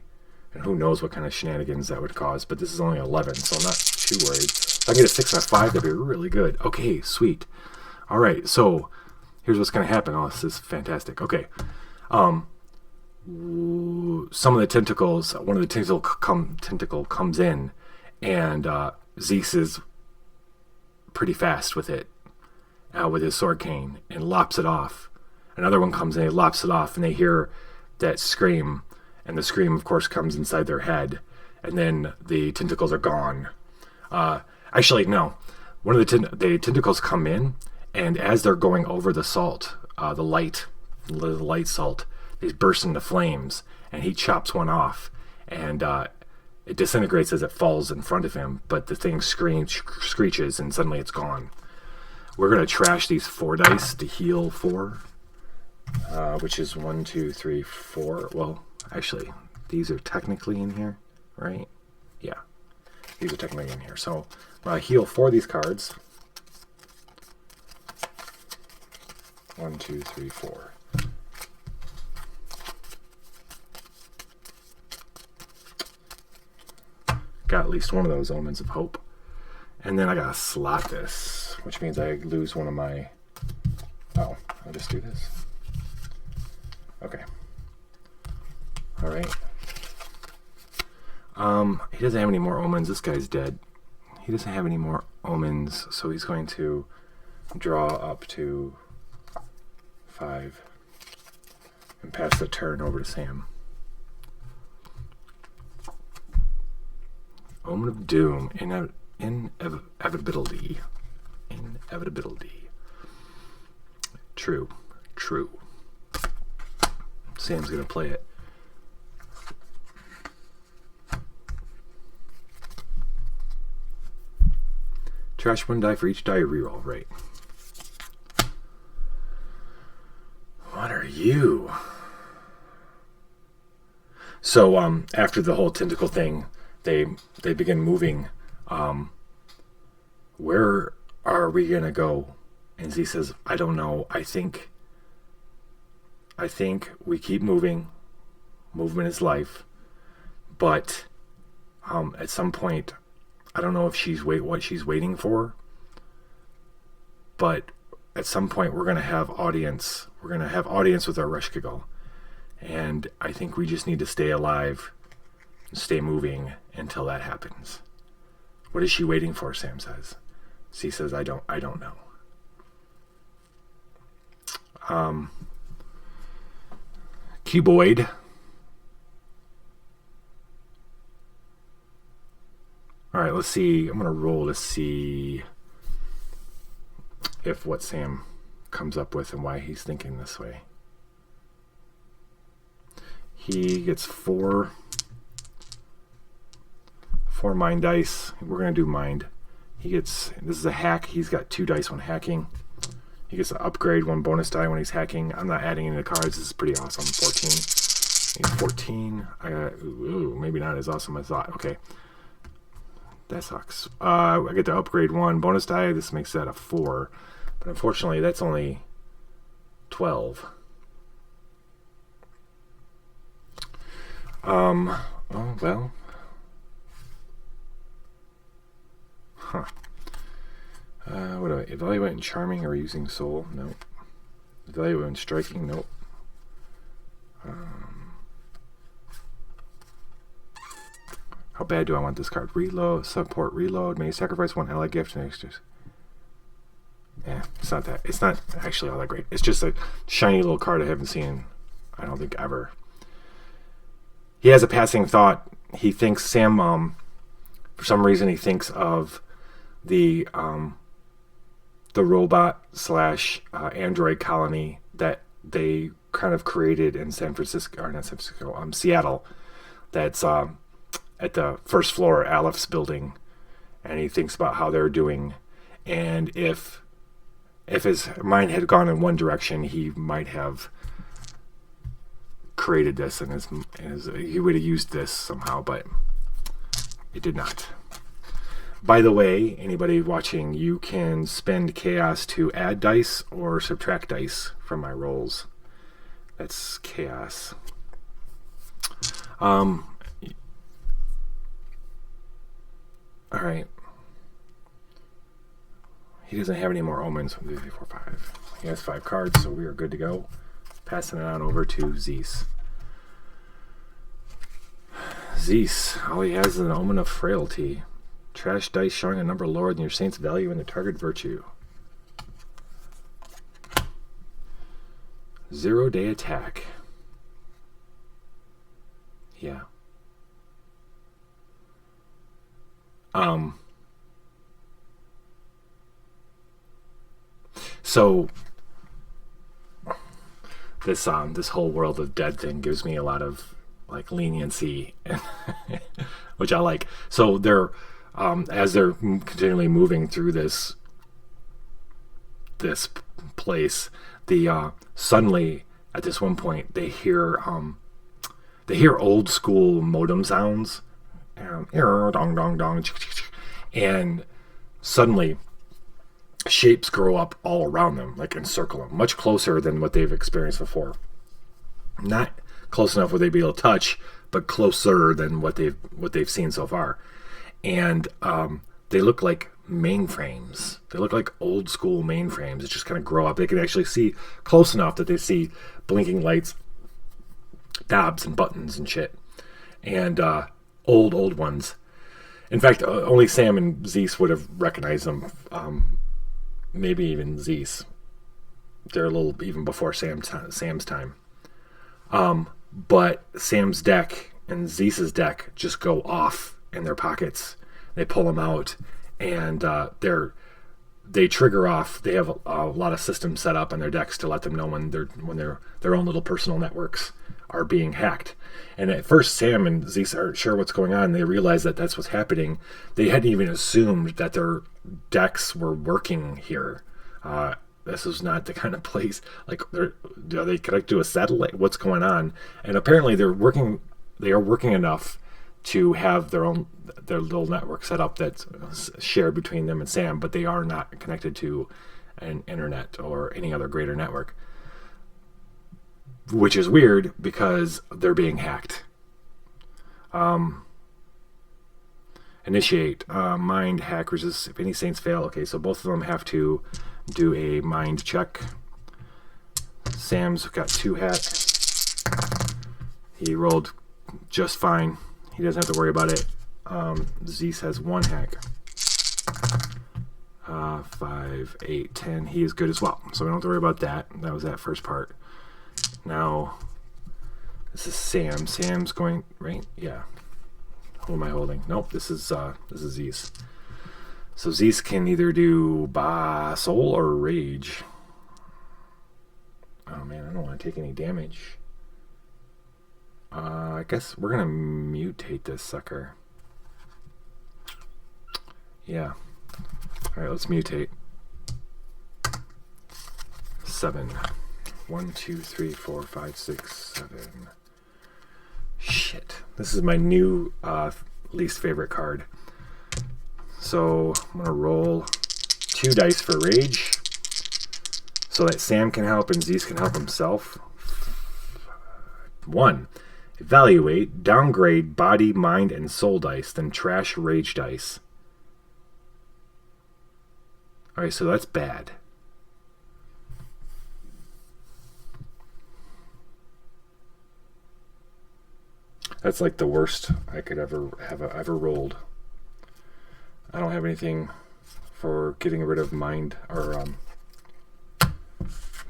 and who knows what kind of shenanigans that would cause. But this is only 11, so I'm not too worried. If I can get a 6 and a 5, that'd be really good. Okay, sweet. All right, so here's what's gonna happen. Oh, this is fantastic. Okay, some of the tentacles, one of the tentacle comes in, and Zeus is pretty fast with it, with his sword cane, and lops it off. Another one comes in, he lops it off, and they hear that scream, and the scream, of course, comes inside their head, and then the tentacles are gone. Actually, no. One of the tentacles come in, and as they're going over the salt, the light salt, they burst into flames, and he chops one off, and it disintegrates as it falls in front of him, but the thing screeches, and suddenly it's gone. We're going to trash these 4 dice to heal 4, which is 1, 2, 3, 4. Well, actually, these are technically in here, right? Yeah, these are technically in here. So heal 4 of these cards. 1, 2, 3, 4. Got at least one of those omens of hope. And then I gotta slot this, which means I lose one of my... Oh, I'll just do this. Okay. Alright. He doesn't have any more omens. This guy's dead. He doesn't have any more omens, so he's going to draw up to 5 and pass the turn over to Sam. Omen of Doom, inevitability. True. Sam's gonna play it. Trash 1 die for each die reroll, right? What are you? So, after the whole tentacle thing, they begin moving. Where are we gonna go? And Z says, I don't know. I think we keep moving. Movement is life. But at some point, I don't know if what she's waiting for. But at some point, we're gonna have audience. We're gonna have audience with our Reshkigal. And I think we just need to stay alive and stay moving until that happens. What is she waiting for? Sam says. C says, I don't know. Cuboid. All right, let's see. I'm going to roll to see if what Sam comes up with and why he's thinking this way. He gets 4 4 mind dice. We're going to do mind. This is a hack. He's got 2 dice when hacking. He gets to upgrade 1 bonus die when he's hacking. I'm not adding any of the cards. This is pretty awesome. 14. He's 14. I got, maybe not as awesome as I thought. Okay. That sucks. I get to upgrade 1 bonus die. This makes that a 4. But unfortunately, that's only 12. Oh, well. Huh. What do I evaluate in charming or using soul? Nope. Evaluate in striking? Nope. How bad do I want this card? Reload, support, reload. May sacrifice 1 ally gift and extras. Yeah, it's not that. It's not actually all that great. It's just a shiny little card I haven't seen, I don't think, ever. He has a passing thought. He thinks Sam, for some reason, he thinks of the robot / android colony that they kind of created in Seattle. That's at the first floor, Alepht's building, and he thinks about how they're doing, and if his mind had gone in one direction, he might have created this, and he would have used this somehow, but it did not. By the way, anybody watching, you can spend chaos to add dice or subtract dice from my rolls. That's chaos. All right. He doesn't have any more omens. 1, 2, 3, 4, 5. He has 5 cards, so we are good to go. Passing it on over to Zeus. Zeus, all he has is an omen of frailty. Trash dice showing a number lower than your saint's value and the target virtue. 0-day attack. Yeah. So this whole world of dead thing gives me a lot of like leniency, which I like. So they're as they're continually moving through this place, suddenly at this one point they hear old school modem sounds, dong dong dong, and suddenly shapes grow up all around them, like encircle them, much closer than what they've experienced before. Not close enough where they'd be able to touch, but closer than what they've seen so far. And they look like mainframes. They look like old school mainframes. It just kind of grow up. They can actually see close enough that they see blinking lights, knobs and buttons and shit. And old ones. In fact, only Sam and Zeus would have recognized them. Maybe even Zeus. They're a little even before Sam's time. But Sam's deck and Zeus's deck just go off in their pockets. They pull them out, and they trigger off. They have a lot of systems set up on their decks to let them know when their own little personal networks are being hacked. And at first, Sam and Zeus aren't sure what's going on. They realize that that's what's happening. They hadn't even assumed that their decks were working here. This is not the kind of place, like, are they connected to a satellite? What's going on? And apparently they are working enough to have their little network set up that's shared between them and Sam, but they are not connected to an internet or any other greater network. Which is weird because they're being hacked. Initiate. Mind hack resist if any saints fail. Okay, so both of them have to do a mind check. Sam's got 2 hacks. He rolled just fine. He doesn't have to worry about it. Zeus has 1 hack. 5, 8, 10. He is good as well. So we don't have to worry about that. That was that first part. Now, this is Sam. Sam's going, right? Yeah. Who am I holding? Nope, this is Zeus. So Zeus can either do Soul or Rage. Oh man, I don't want to take any damage. I guess we're going to mutate this sucker. Yeah. All right, let's mutate. 7. 1, 2, 3, 4, 5, 6, 7. Shit. This is my new least favorite card. So I'm going to roll 2 dice for rage so that Sam can help and Zeus can help himself. 1. Evaluate, downgrade body, mind, and soul dice, then trash rage dice. Alright, so that's bad. That's like the worst I could ever rolled. I don't have anything for getting rid of mind or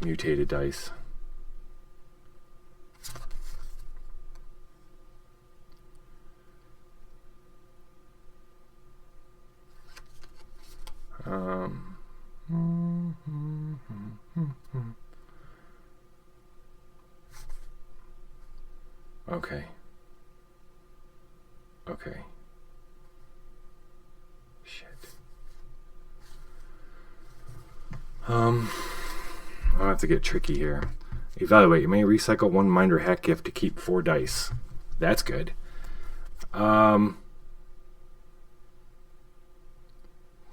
mutated dice. Okay. Okay. Shit. I'll have to get tricky here. Evaluate. You may recycle 1 mind or hack gift to keep 4 dice. That's good.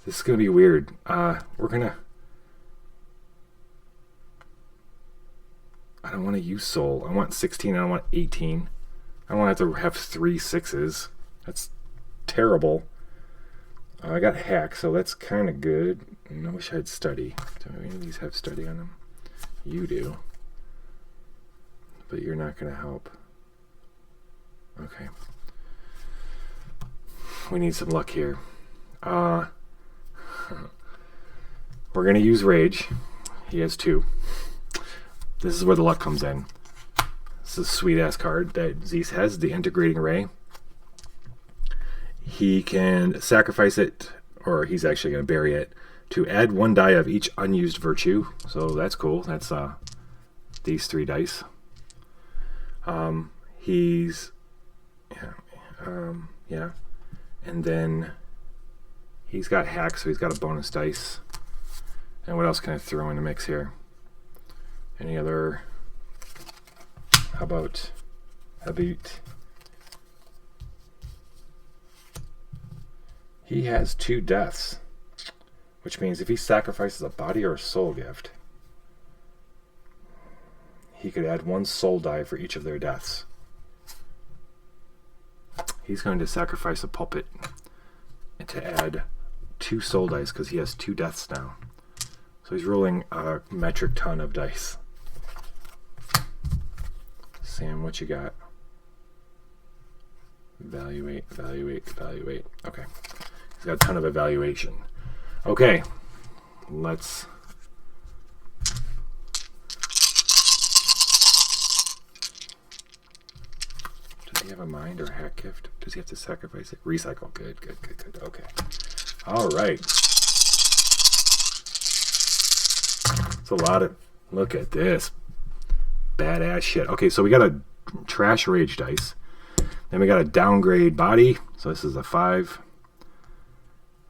This is going to be weird. We're going to... I don't want to use soul. I want 16. I don't want 18. I don't want to have 3 6s. That's terrible. I got hack, so that's kind of good. I wish I had study. Do any of these have study on them? You do. But you're not going to help. Okay. We need some luck here. We're going to use rage. He has 2. This is where the luck comes in. This is a sweet-ass card that Zeus has, the Integrating Ray. He can sacrifice it, or he's actually going to bury it, to add 1 die of each unused virtue. So that's cool. That's these 3 dice. He's... yeah. And then he's got hack, so he's got a bonus dice. And what else can I throw in the mix here? Any other... How about... He has 2 deaths, which means if he sacrifices a body or a soul gift, he could add 1 soul die for each of their deaths. He's going to sacrifice a puppet to add 2 soul dice because he has 2 deaths now. So he's rolling a metric ton of dice. Sam, what you got? Evaluate, evaluate, evaluate. Okay. He's got a ton of evaluation. Okay. Let's... Does he have a mind or hack gift? Does he have to sacrifice it? Recycle. Good, good, good, good. Okay. All right. It's a lot of... Look at this. Badass shit. Okay, so we got a trash rage dice. Then we got a downgrade body. So this is a 5.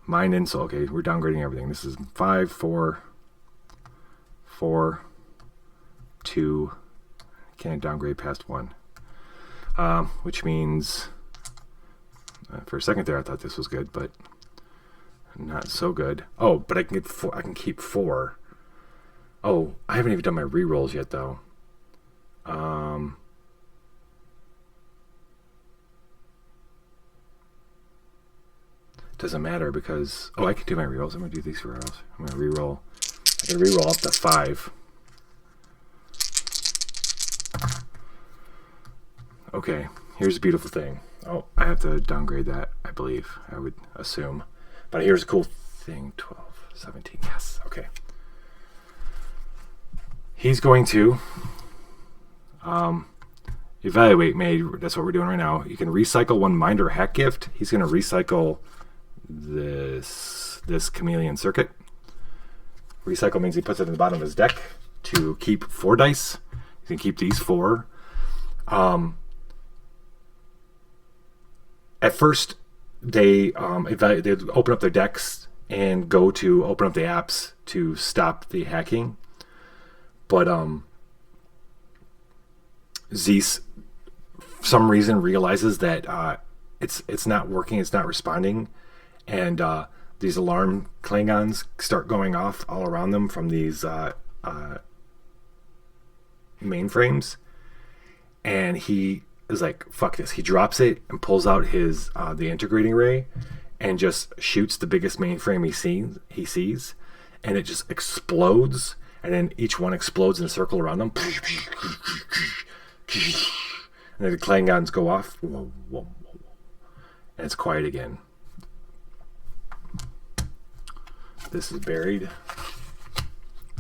Mind and soul. Okay, we're downgrading everything. This is 5, 4, 4, 2. Can't downgrade past 1. Which means... for a second there I thought this was good, but not so good. Oh, but I can get 4, I can keep 4. Oh, I haven't even done my rerolls yet though. Doesn't matter because... Oh, I can do my rerolls. I'm going to do these rerolls. I'm going to reroll. I can reroll up to 5. Okay, here's the beautiful thing. Oh, I have to downgrade that, I believe. I would assume. But here's a cool thing. 12, 17. Yes, okay. He's going to... evaluate made. That's what we're doing right now. You can recycle 1 mind or hack gift. He's going to recycle this chameleon circuit. Recycle means he puts it in the bottom of his deck to keep 4 dice. You can keep these 4. At first, they they open up their decks and go to open up the apps to stop the hacking, but Zeus, for some reason, realizes that it's not working, it's not responding, and these alarm Klingons start going off all around them from these mainframes, and he is like, fuck this. He drops it and pulls out his the integrating ray and just shoots the biggest mainframe he sees, and it just explodes, and then each one explodes in a circle around them, and then the Klingons go off, and it's quiet again. This is buried.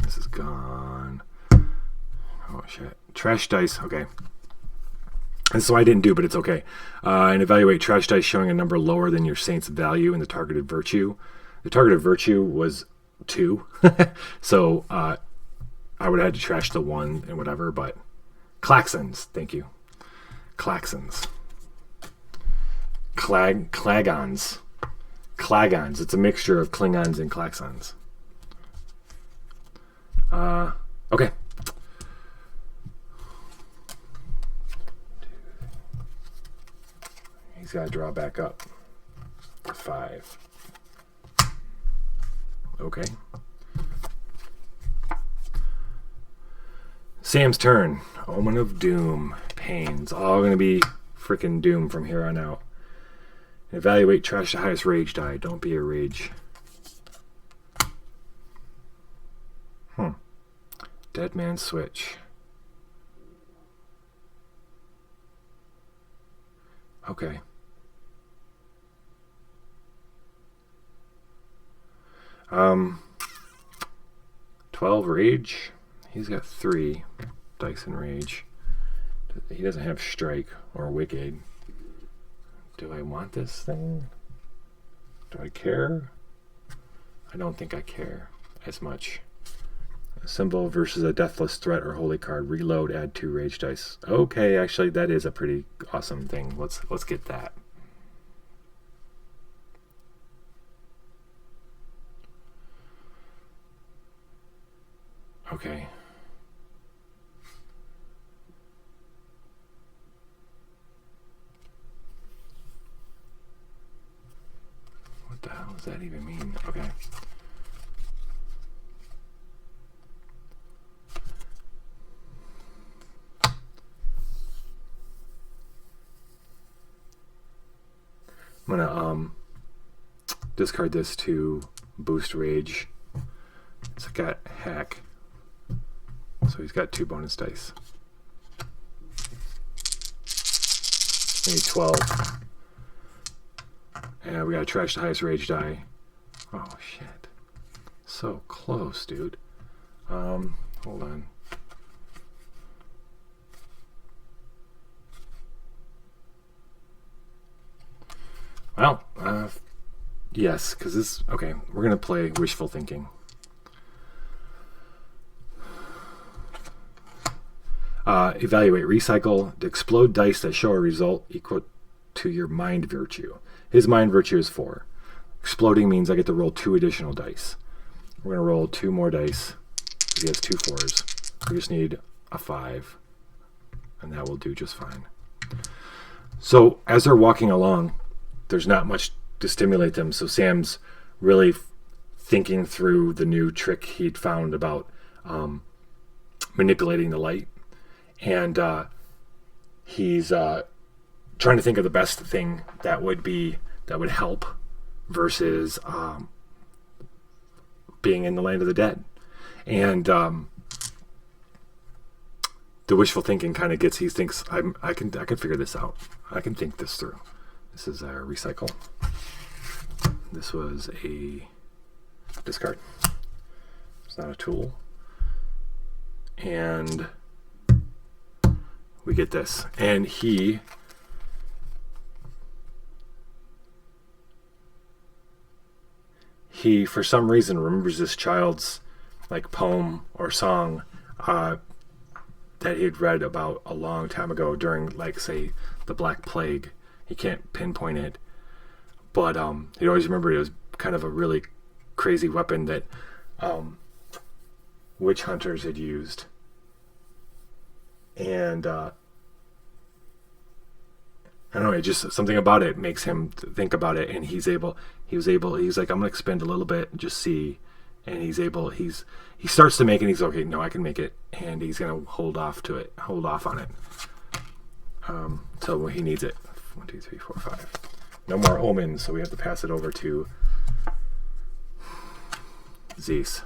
This is gone. Oh shit. Trash dice. Okay. And so I didn't do, but it's okay. And evaluate trash dice showing a number lower than your saint's value in the targeted virtue. The targeted virtue was 2. So I would have had to trash the 1 and whatever, but Klaxons. Thank you. Klaxons. Klagons. Klagons. It's a mixture of Klingons and Klaxons. Okay. He's got to draw back up. 5. Okay. Sam's turn. Omen of Doom. Pains. All going to be freaking doom from here on out. Evaluate trash the highest rage die. Don't be a rage. Dead man switch. Okay. 12 rage. He's got 3 dice in rage. He doesn't have strike or wicked. Do I want this thing? Do I care? I don't think I care as much. A symbol versus a deathless threat or holy card. Reload, add 2 rage dice. Okay, actually that is a pretty awesome thing. Let's get that. Okay. What the hell does that even mean? Okay. I'm gonna discard this to boost rage. It's got hack. So he's got 2 bonus dice. Maybe 12. And we gotta trash the highest rage die. Oh shit. So close, dude. Hold on. Well, yes, because this... Okay, we're gonna play wishful thinking. Evaluate, recycle, to explode dice that show a result equal to your mind virtue. His mind virtue is 4. Exploding means I get to roll 2 additional dice. We're going to roll 2 more dice. He has 2 4s. We just need a 5. And that will do just fine. So as they're walking along, there's not much to stimulate them. So Sam's really thinking through the new trick he'd found about manipulating the light. And he's trying to think of the best thing that would help versus being in the land of the dead. And the wishful thinking kind of gets. He thinks I can figure this out. I can think this through. This is a recycle. This was a discard. It's not a tool. And we get this, and he for some reason remembers this child's like poem or song that he had read about a long time ago during, like, say, the Black Plague. He can't pinpoint it, But he always remembered it was kind of a really crazy weapon that witch hunters had used. And I don't know, it just something about it makes him think about it, and he's like, I'm gonna expend a little bit and just see. And he starts to make it, and he's okay, no, I can make it, and he's gonna hold off on it till he needs it. 1, 2, 3, 4, 5. No more omens, so we have to pass it over to Zeus.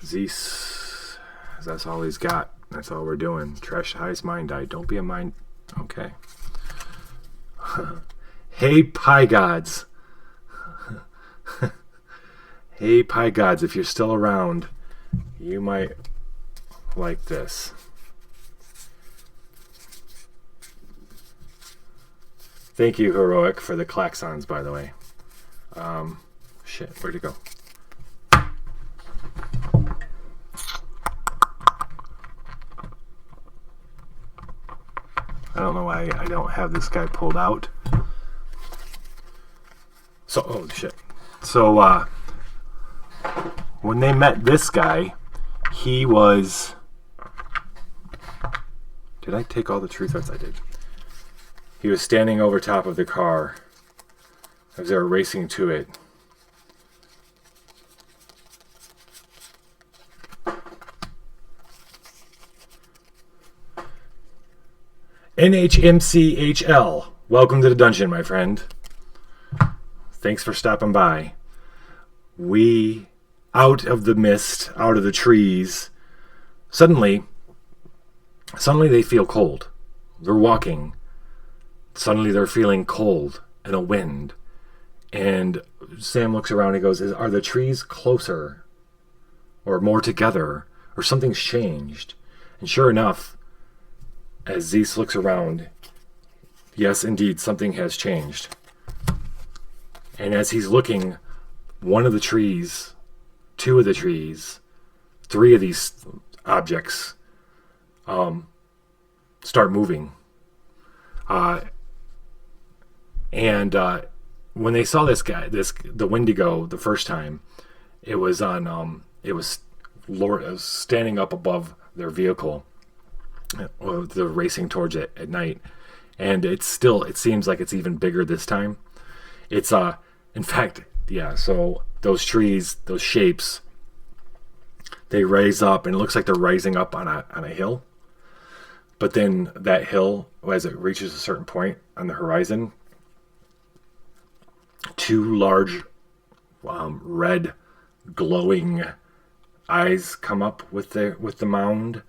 Zeus, that's all he's got. That's all we're doing. Trash the highest mind die. Don't be a mind. Okay. Hey, pie gods. Hey, pie gods, if you're still around, you might like this. Thank you, Heroic, for the klaxons, by the way. Shit, where'd it go? I don't know why I don't have this guy pulled out. So, oh shit. So, when they met this guy, he was... Did I take all the truth threats? I did. He was standing over top of the car as they were racing to it. NHMCHL, welcome to the dungeon, my friend. Thanks for stopping by. We, out of the mist, out of the trees, suddenly they feel cold. They're walking. Suddenly they're feeling cold and a wind. And Sam looks around and he goes, are the trees closer or more together, or something's changed? And sure enough, as Zeus looks around, yes, indeed, something has changed. And as he's looking, one of the trees, two of the trees, three of these objects start moving. And when they saw this guy, the Wendigo, the first time, it was standing up above their vehicle. They're racing towards it at night, and it seems like it's even bigger this time. It's in fact, yeah. So those trees, those shapes, they raise up, and it looks like they're rising up on a hill. But then that hill, as it reaches a certain point on the horizon, two large red glowing eyes come up with the mound,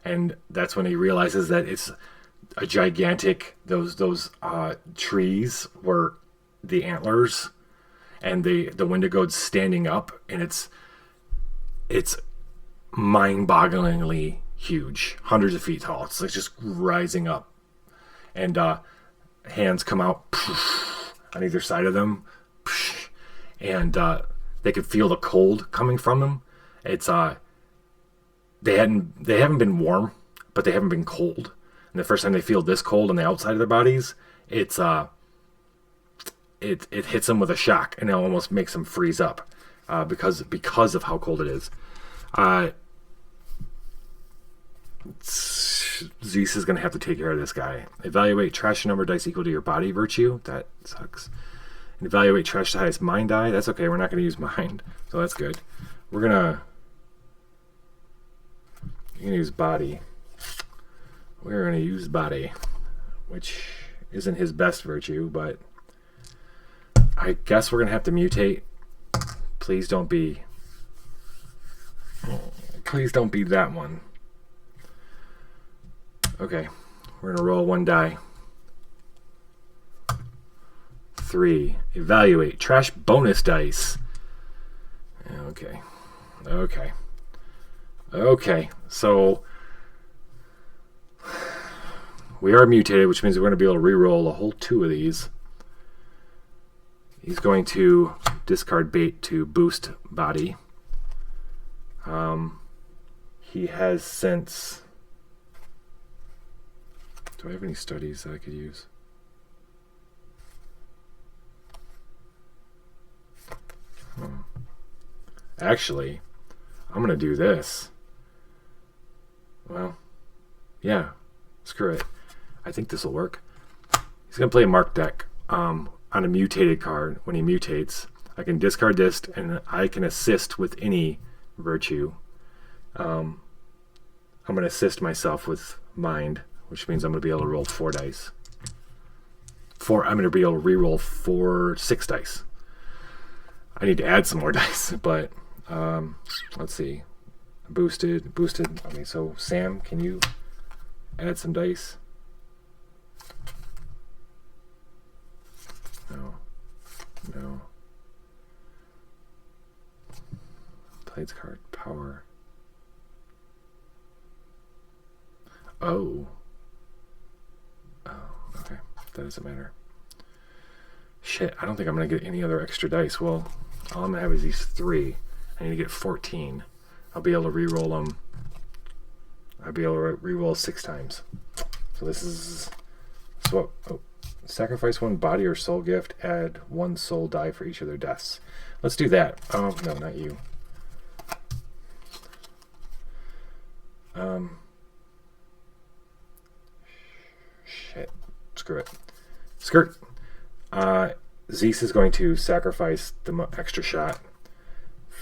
and that's when he realizes that it's a gigantic, those trees were the antlers, and the Wendigo's standing up, and it's mind-bogglingly huge, hundreds of feet tall. It's like just rising up, and hands come out on either side of them, and they could feel the cold coming from them. It's they haven't been warm, but they haven't been cold. And the first time they feel this cold on the outside of their bodies, it hits them with a shock, and it almost makes them freeze up because of how cold it is. Zeus is going to have to take care of this guy. Evaluate trash number dice equal to your body virtue. That sucks. And evaluate trash the highest mind die. That's okay. We're not going to use mind, so that's good. We're going to use body. We're going to use body, which isn't his best virtue, but I guess we're going to have to mutate. Please don't be that one. Okay, we're going to roll one die. 3. Evaluate. Trash bonus dice. Okay, so we are mutated, which means we're going to be able to re-roll a whole 2 of these. He's going to discard bait to boost body. He has sense. Do I have any studies that I could use? Actually, I'm going to do this. Well, yeah, screw it. I think this will work. He's going to play a mark deck on a mutated card. When he mutates, I can discard this, and I can assist with any virtue. I'm going to assist myself with mind, which means I'm going to be able to roll 4 dice. I'm going to be able to reroll 6 dice. I need to add some more dice, but let's see. Boosted. Okay, so Sam, can you add some dice? No. Blades card, power. Oh, okay. That doesn't matter. Shit, I don't think I'm going to get any other extra dice. Well, all I'm going to have is these 3. I need to get 14. I'll be able to re-roll them. I'll be able to re-roll 6 times. So this is... So, sacrifice 1 body or soul gift. Add 1 soul die for each of their deaths. Let's do that. Oh, no, not you. Shit. Screw it. Skirt. Zeus is going to sacrifice the extra shot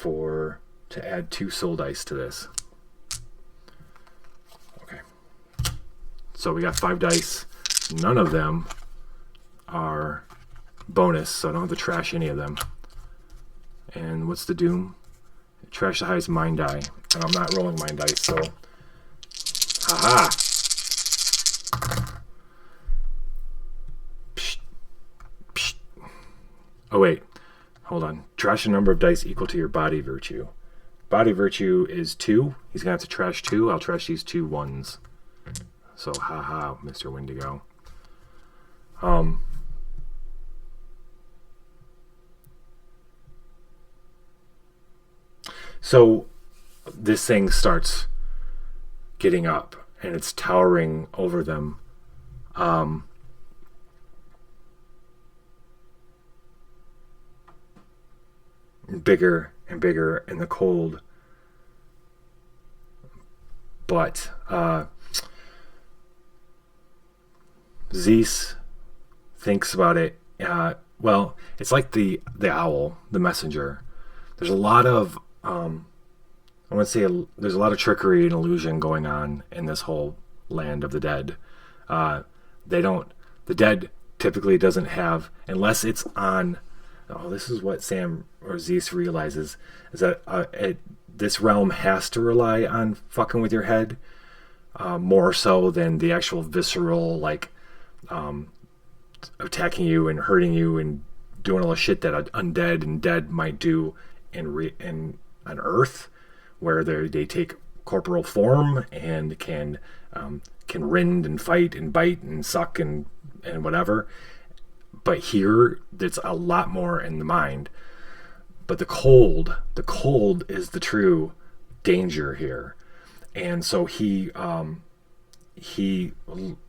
to add 2 soul dice to this. Okay. So we got 5 dice. None of them are bonus, so I don't have to trash any of them. And what's the doom? Trash the highest mind die. And I'm not rolling mind dice, so... Haha! Oh, wait. Hold on. Trash a number of dice equal to your body virtue. Body virtue is 2. He's going to have to trash 2. I'll trash these 2 1s. So, haha, Mr. Wendigo. So, this thing starts getting up, and it's towering over them. Bigger and bigger in the cold. But Zeus thinks about it. Well, it's like the owl, the messenger. There's a lot of I want to say there's a lot of trickery and illusion going on in this whole land of the dead. The dead typically doesn't have, unless it's on. Oh, this is what Sam or Zeus realizes, is that this realm has to rely on fucking with your head more so than the actual visceral, like, attacking you and hurting you and doing all the shit that undead and dead might do on Earth, where they take corporal form and can rend and fight and bite and suck and whatever. But here, it's a lot more in the mind. But the cold is the true danger here. And so he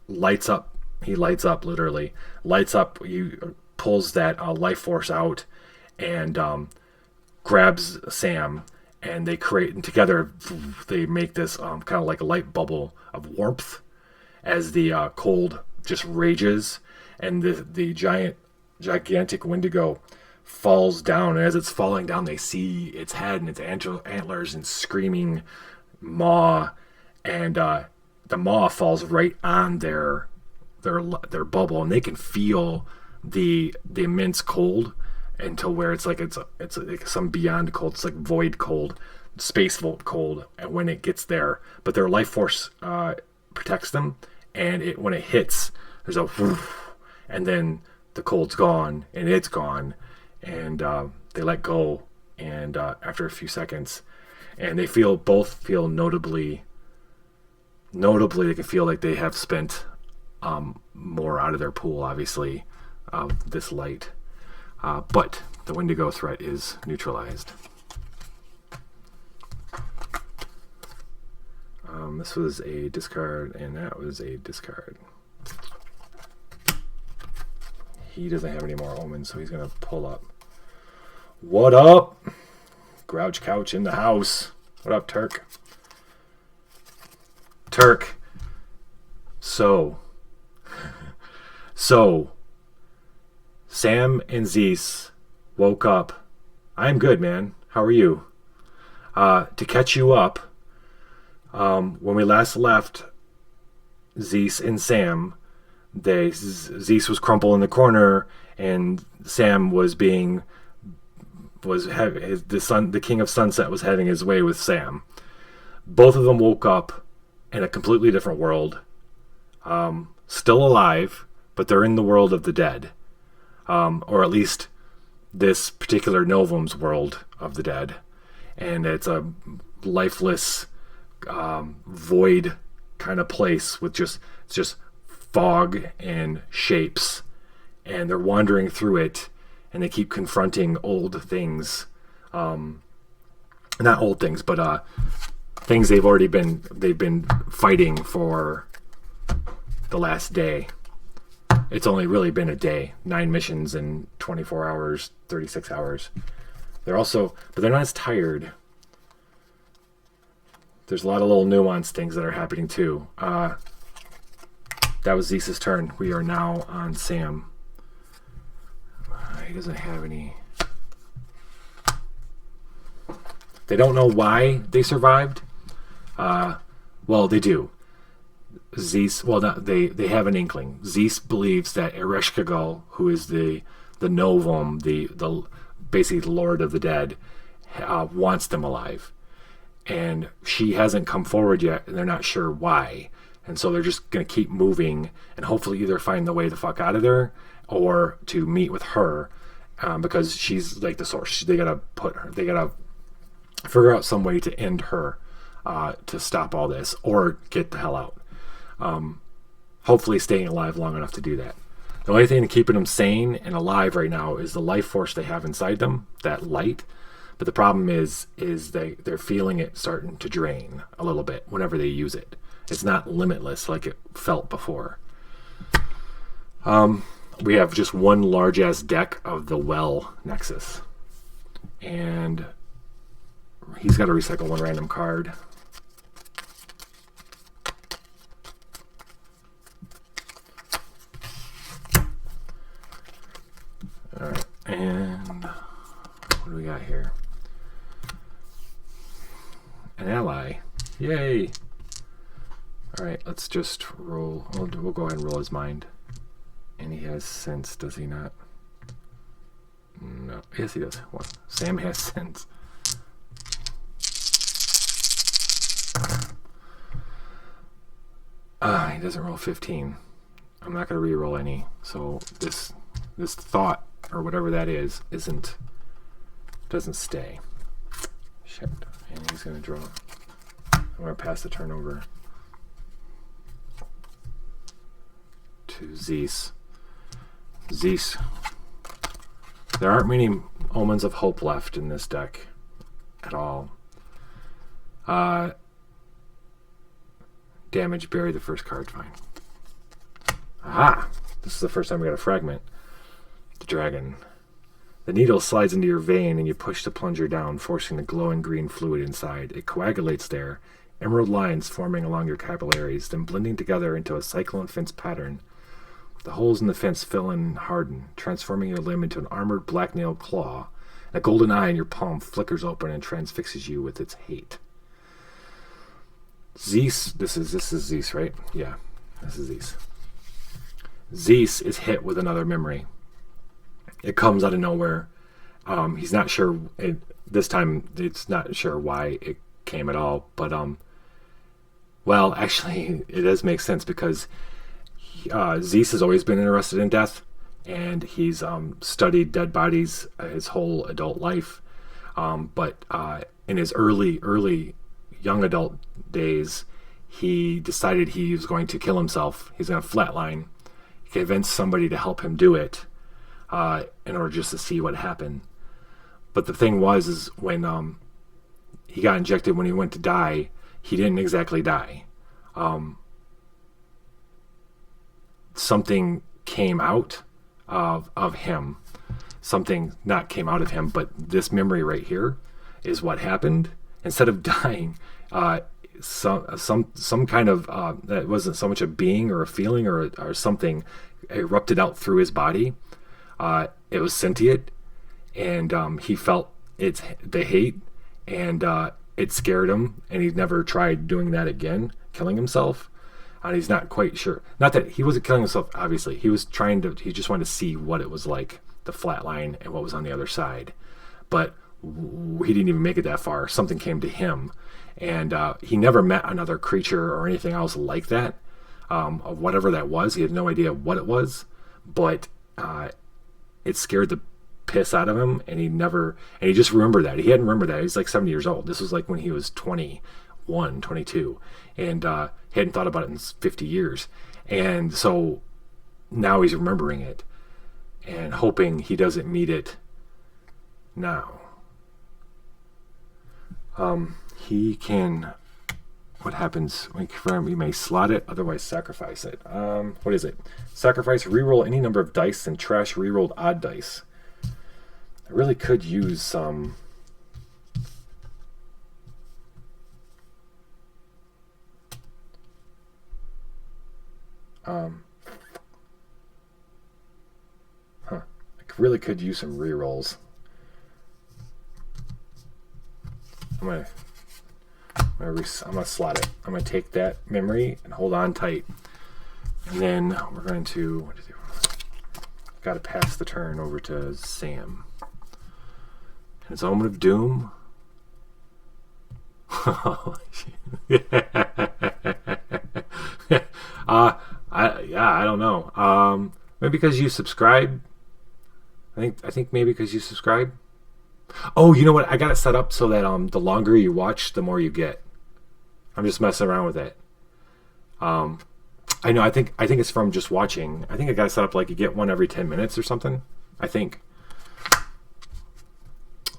lights up. He lights up, literally. Lights up. He pulls that life force out and grabs Sam. And they create, and together they make this kind of like a light bubble of warmth as the cold just rages. And the gigantic Wendigo falls down. And as it's falling down, they see its head and its antlers and screaming maw. And the maw falls right on their bubble, and they can feel the immense cold until where it's like some beyond cold. It's like void cold, space vault cold. And when it gets there, but their life force protects them, and when it hits, there's a whoosh. And then the cold's gone, and it's gone, and they let go. And after a few seconds, and they both feel notably, they can feel like they have spent more out of their pool, obviously, of this light. But the Wendigo threat is neutralized. This was a discard, and that was a discard. He doesn't have any more omens, so he's going to pull up. What up? Grouch Couch in the house. What up, Turk? Turk. So, Sam and Zeus woke up. I'm good, man. How are you? To catch you up, when we last left Zeus and Sam, Zeus was crumpled in the corner, and Sam the King of Sunset was having his way with Sam. Both of them woke up in a completely different world, still alive, but they're in the world of the dead, or at least this particular Novum's world of the dead, and it's a lifeless, void kind of place with just fog and shapes, and they're wandering through it, and they keep confronting old things, not old things, but things they've been fighting for the last day. It's only really been a day, 9 missions in 24 hours, 36 hours. But they're not as tired. There's a lot of little nuanced things that are happening too. That was Zeus's turn. We are now on Sam. He doesn't have any. They don't know why they survived. Well, they do. Zeus, they have an inkling. Zeus believes that Ereshkigal, who is the Novum, the basically the Lord of the Dead, wants them alive. And she hasn't come forward yet, and they're not sure why. And so they're just going to keep moving and hopefully either find the way the fuck out of there or to meet with her, because she's like the source. They gotta figure out some way to end her, to stop all this or get the hell out. Hopefully staying alive long enough to do that. The only thing keeping them sane and alive right now is the life force they have inside them, that light. But the problem is they're feeling it starting to drain a little bit whenever they use it. It's not limitless like it felt before. We have just one large-ass deck of the Well Nexus. And he's got to recycle one random card. Alright, and what do we got here? An ally. Yay! Alright, let's just roll. We'll go ahead and roll his mind. And he has sense, does he not? No. Yes, he does. One. Sam has sense. He doesn't roll 15. I'm not going to re-roll any. So this thought, or whatever that is, doesn't stay. Shit. And he's going to draw. I'm going to pass the turn over to Zeus. Zeus. There aren't many omens of hope left in this deck at all. Damage, bury the first card, fine. Aha! This is the first time we got a fragment. The dragon. The needle slides into your vein and you push the plunger down, forcing the glowing green fluid inside. It coagulates there, emerald lines forming along your capillaries, then blending together into a cyclone fence pattern. The holes in the fence fill in and harden, transforming your limb into an armored black-nailed claw. A golden eye in your palm flickers open and transfixes you with its hate. Zeus, this is Zeus, right? Yeah, this is Zeus. Zeus is hit with another memory. It comes out of nowhere. He's not sure. This time, it's not sure why it came at all. But, well, actually, it does make sense because Zeus has always been interested in death, and he's studied dead bodies his whole adult life. But in his early young adult days, he decided he was going to kill himself. He's going to flatline. He convinced somebody to help him do it in order just to see what happened. But the thing is when he got injected, when he went to die, he didn't exactly die. Something came out of him. Something not came out of him, but this memory right here is what happened. Instead of dying, some kind of that wasn't so much a being or a feeling or something erupted out through his body. It was sentient, and he felt the hate, and it scared him, and he never tried doing that again, killing himself. And he's not quite sure. Not that he wasn't killing himself, obviously. He just wanted to see what it was like, the flat line, and what was on the other side. But he didn't even make it that far. Something came to him, and he never met another creature or anything else like that, of whatever that was. He had no idea what it was, but it scared the piss out of him, and he just remembered that. He hadn't remembered that. He's like 70 years old. This was like when he was 21, 22, and he hadn't thought about it in 50 years. And so now he's remembering it and hoping he doesn't meet it now. He can... What happens when you confirm? You may slot it, otherwise sacrifice it. What is it? Sacrifice, reroll any number of dice, and trash rerolled odd dice. I really could use some... I really could use some rerolls. I'm gonna slot it. I'm gonna take that memory and hold on tight, and then we're going to got to pass the turn over to Sam. And his Omen of Doom. I don't know. Maybe because you subscribe. I think maybe because you subscribe. Oh, you know what? I got it set up so that the longer you watch, the more you get. I'm just messing around with it. I know. I think it's from just watching. I think I got it set up like you get one every 10 minutes or something. I think.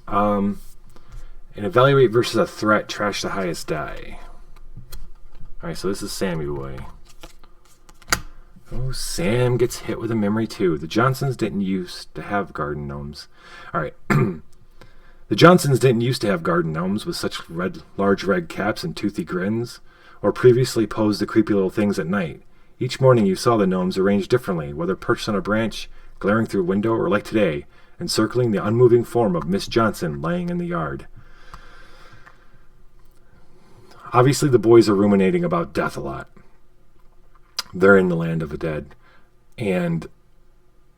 And evaluate versus a threat. Trash the highest die. All right, so this is Sammy boy. Oh, Sam gets hit with a memory too. The Johnsons didn't used to have garden gnomes. All right. The Johnsons didn't used to have garden gnomes with such large red caps and toothy grins, or previously posed the creepy little things at night. Each morning you saw the gnomes arranged differently, whether perched on a branch, glaring through a window, or like today, encircling the unmoving form of Miss Johnson laying in the yard. Obviously the boys are ruminating about death a lot. They're in the land of the dead. And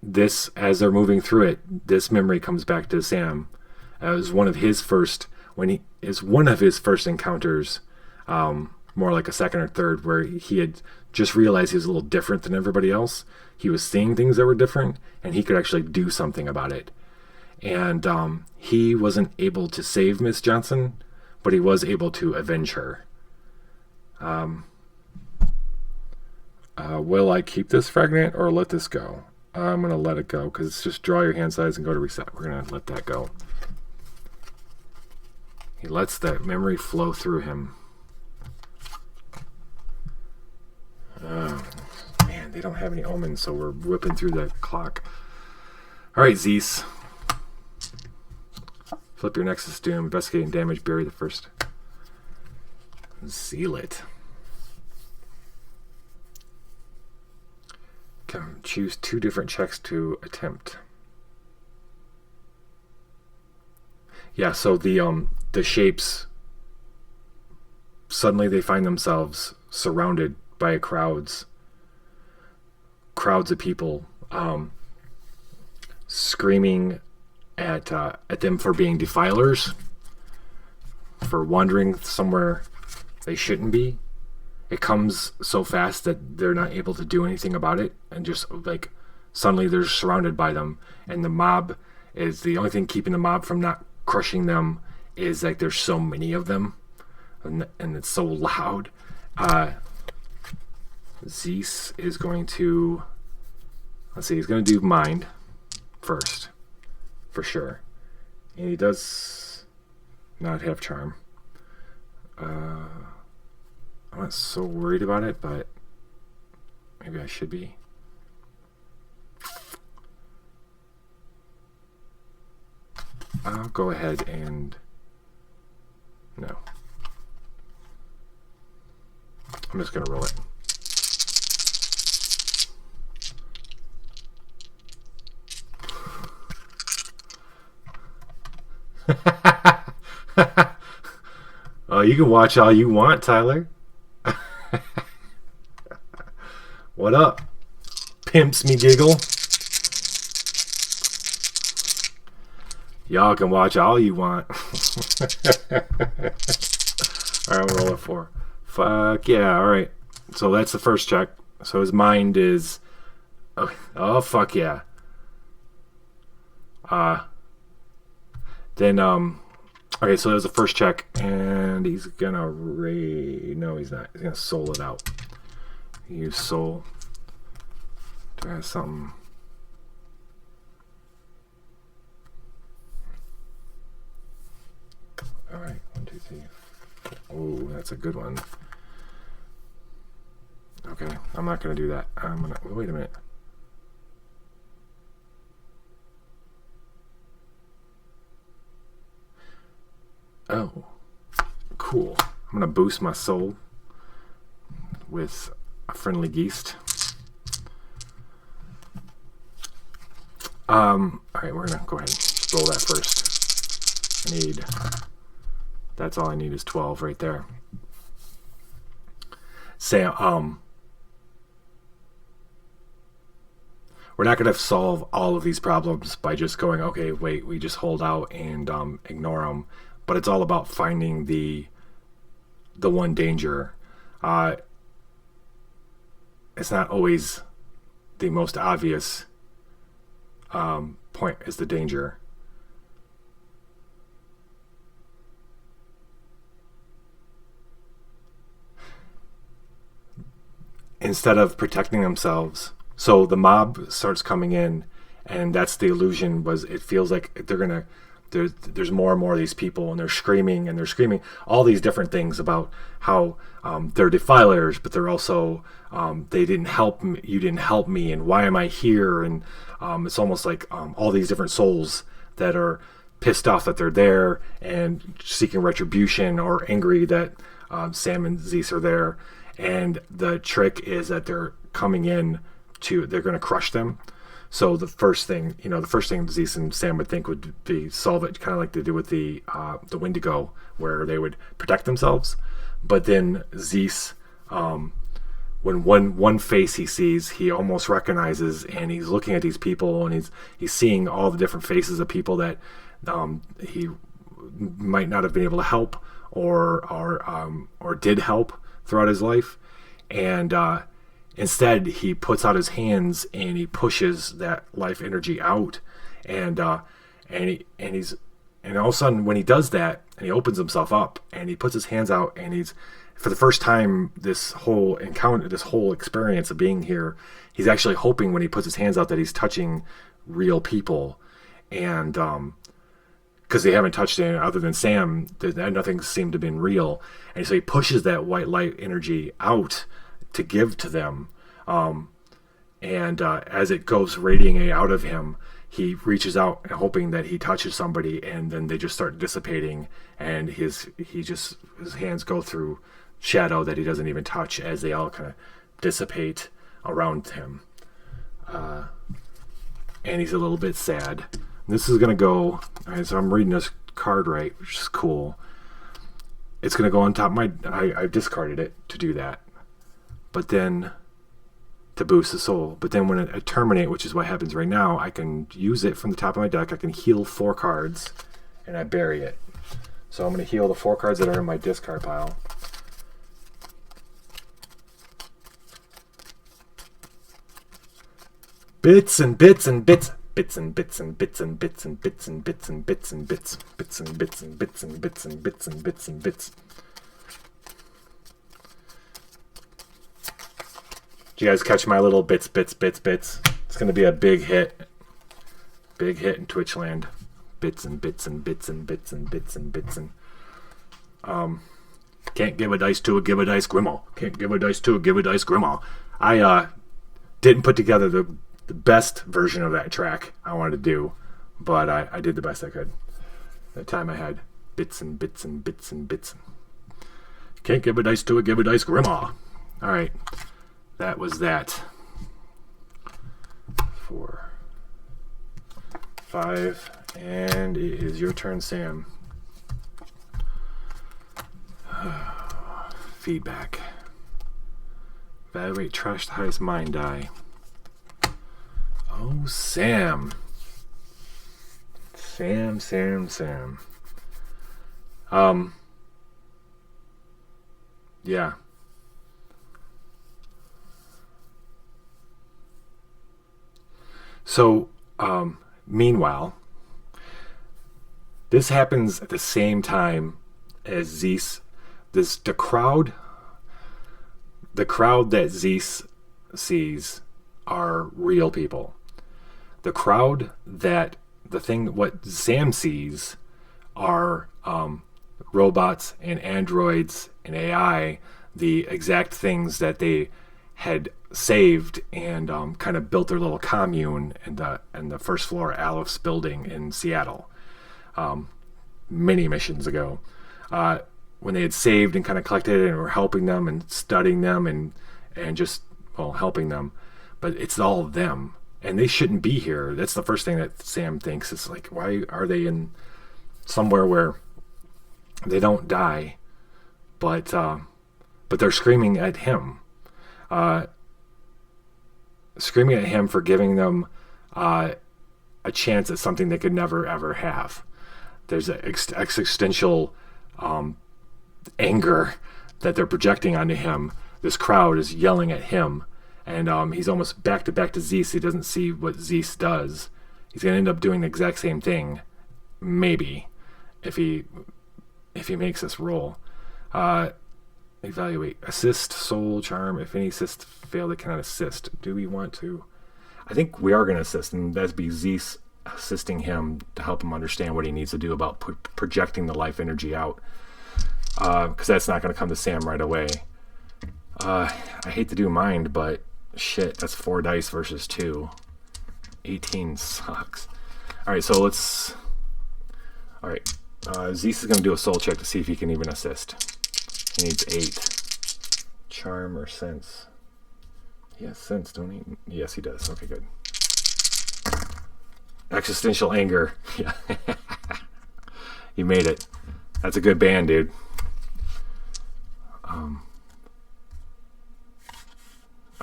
this, as they're moving through it, this memory comes back to Sam. As one of his first encounters, more like a second or third, where he had just realized he was a little different than everybody else. He was seeing things that were different, and he could actually do something about it. And he wasn't able to save Miss Johnson, but he was able to avenge her. Will I keep this fragment or let this go? I'm going to let it go, because it's just draw your hand size and go to reset. We're going to let that go. He lets that memory flow through him. Man, they don't have any omens, so we're whipping through the clock. All right, Zeus. Flip your Nexus Doom. Investigate and damage. Bury the first. Seal it. Can choose 2 different checks to attempt. Yeah, so the shapes, suddenly they find themselves surrounded by crowds of people, screaming at them for being defilers, for wandering somewhere they shouldn't be. It comes so fast that they're not able to do anything about it, and just like suddenly they're surrounded by them, and the mob is the only thing keeping the mob from not crushing them is like there's so many of them, and it's so loud. Zeus is going to, let's see, he's going to do mind first, for sure, and he does not have charm. I'm not so worried about it, but maybe I should be. I'll go ahead and No. I'm just going to roll it. Oh, you can watch all you want, Tyler. What up? Pimps me giggle. Y'all can watch all you want. Alright, I'll roll it 4. Fuck yeah, alright. So that's the first check. So his mind is... Oh fuck yeah. Then, okay, so that was the first check, and he's gonna no, he's not. He's gonna soul it out. Use soul. Do I have something? Alright, 1, 2, 3. Oh, that's a good one. Okay, I'm not gonna do that. I'm gonna wait a minute. Oh, cool. I'm gonna boost my soul with a friendly geist. Alright, we're gonna go ahead and roll that first. I need, that's all I need is 12 right there. Sam, we're not gonna solve all of these problems by just going, okay, wait, we just hold out and ignore them. But it's all about finding the one danger. It's not always the most obvious point is the danger. Instead of protecting themselves, so the mob starts coming in, and that's the illusion. Was it feels like they're gonna. There's more and more of these people, and they're screaming all these different things about how they're defilers, but they're also they didn't help me, you didn't help me, and why am I here? And it's almost like all these different souls that are pissed off that they're there and seeking retribution or angry that Sam and Zeus are there. And the trick is that they're coming in they're going to crush them. So the first thing Zeus and Sam would think would be solve it, kind of like they did with the Wendigo, where they would protect themselves. But then Zeus, when one face he sees, he almost recognizes, and he's looking at these people, and he's seeing all the different faces of people that he might not have been able to help or did help throughout his life, and instead, he puts out his hands and he pushes that life energy out, and all of a sudden, when he does that, and he opens himself up and he puts his hands out, and he's, for the first time, this whole encounter, this whole experience of being here, he's actually hoping when he puts his hands out that he's touching real people, and because they haven't touched it other than Sam, nothing seemed to have been real, and so he pushes that white light energy out to give to them, and as it goes radiating out of him, he reaches out hoping that he touches somebody, and then they just start dissipating, and his hands go through shadow that he doesn't even touch as they all kind of dissipate around him, and he's a little bit sad. This is gonna go. Alright, so I'm reading this card right, which is cool. It's gonna go on top of my. I discarded it to do that. But then to boost the soul. But then when I terminate, which is what happens right now, I can use it from the top of my deck. I can heal 4 cards, and I bury it. So I'm going to heal the 4 cards that are in my discard pile. Bits and bits and bits. Bits and bits and bits and bits and bits and bits and bits and bits. Bits and bits and bits and bits and bits and bits and bits. Do you guys catch my little bits? It's going to be a big hit. Big hit in Twitch land. Bits and bits and bits and bits and bits and bits and... Can't give a dice to a give a dice grimoire. Can't give a dice to a give a dice grimoire. I didn't put together the best version of that track I wanted to do, but I did the best I could the time I had. bits and bits and bits and bits. Can't give a dice to a give a dice grandma. All right, that was that. 4, 5, and it is your turn, Sam. Feedback. Evaluate trash the highest mind die. Oh, Sam. Sam. Yeah. So, meanwhile, this happens at the same time as Zeus. The crowd that Zeus sees are real people. The crowd what Sam sees are robots and androids and AI, the exact things that they had saved and kind of built their little commune in the first floor Alepht's building in Seattle many missions ago, when they had saved and kind of collected it and were helping them and studying them and just helping them. But it's all of them, and they shouldn't be here. That's the first thing that Sam thinks. It's like, why are they in somewhere where they don't die, but they're screaming at him, for giving them a chance at something they could never ever have. There's an existential anger that they're projecting onto him. This crowd is yelling at him, and he's almost back to Zeus. He doesn't see what Zeus does. He's going to end up doing the exact same thing, maybe, if he makes this roll. Evaluate. Assist, soul, charm. If any assists fail, they cannot assist. Do we want to? I think we are going to assist, and that'd be Zeus assisting him to help him understand what he needs to do about projecting the life energy out. Because that's not going to come to Sam right away. I hate to do mind, but shit, that's 4 dice versus 2. 18 sucks. Alright, so let's... Alright, Zeus is going to do a soul check to see if he can even assist. He needs 8. Charm or sense? He has sense, don't he? Yes, he does. Okay, good. Existential anger. Yeah. You made it. That's a good band, dude.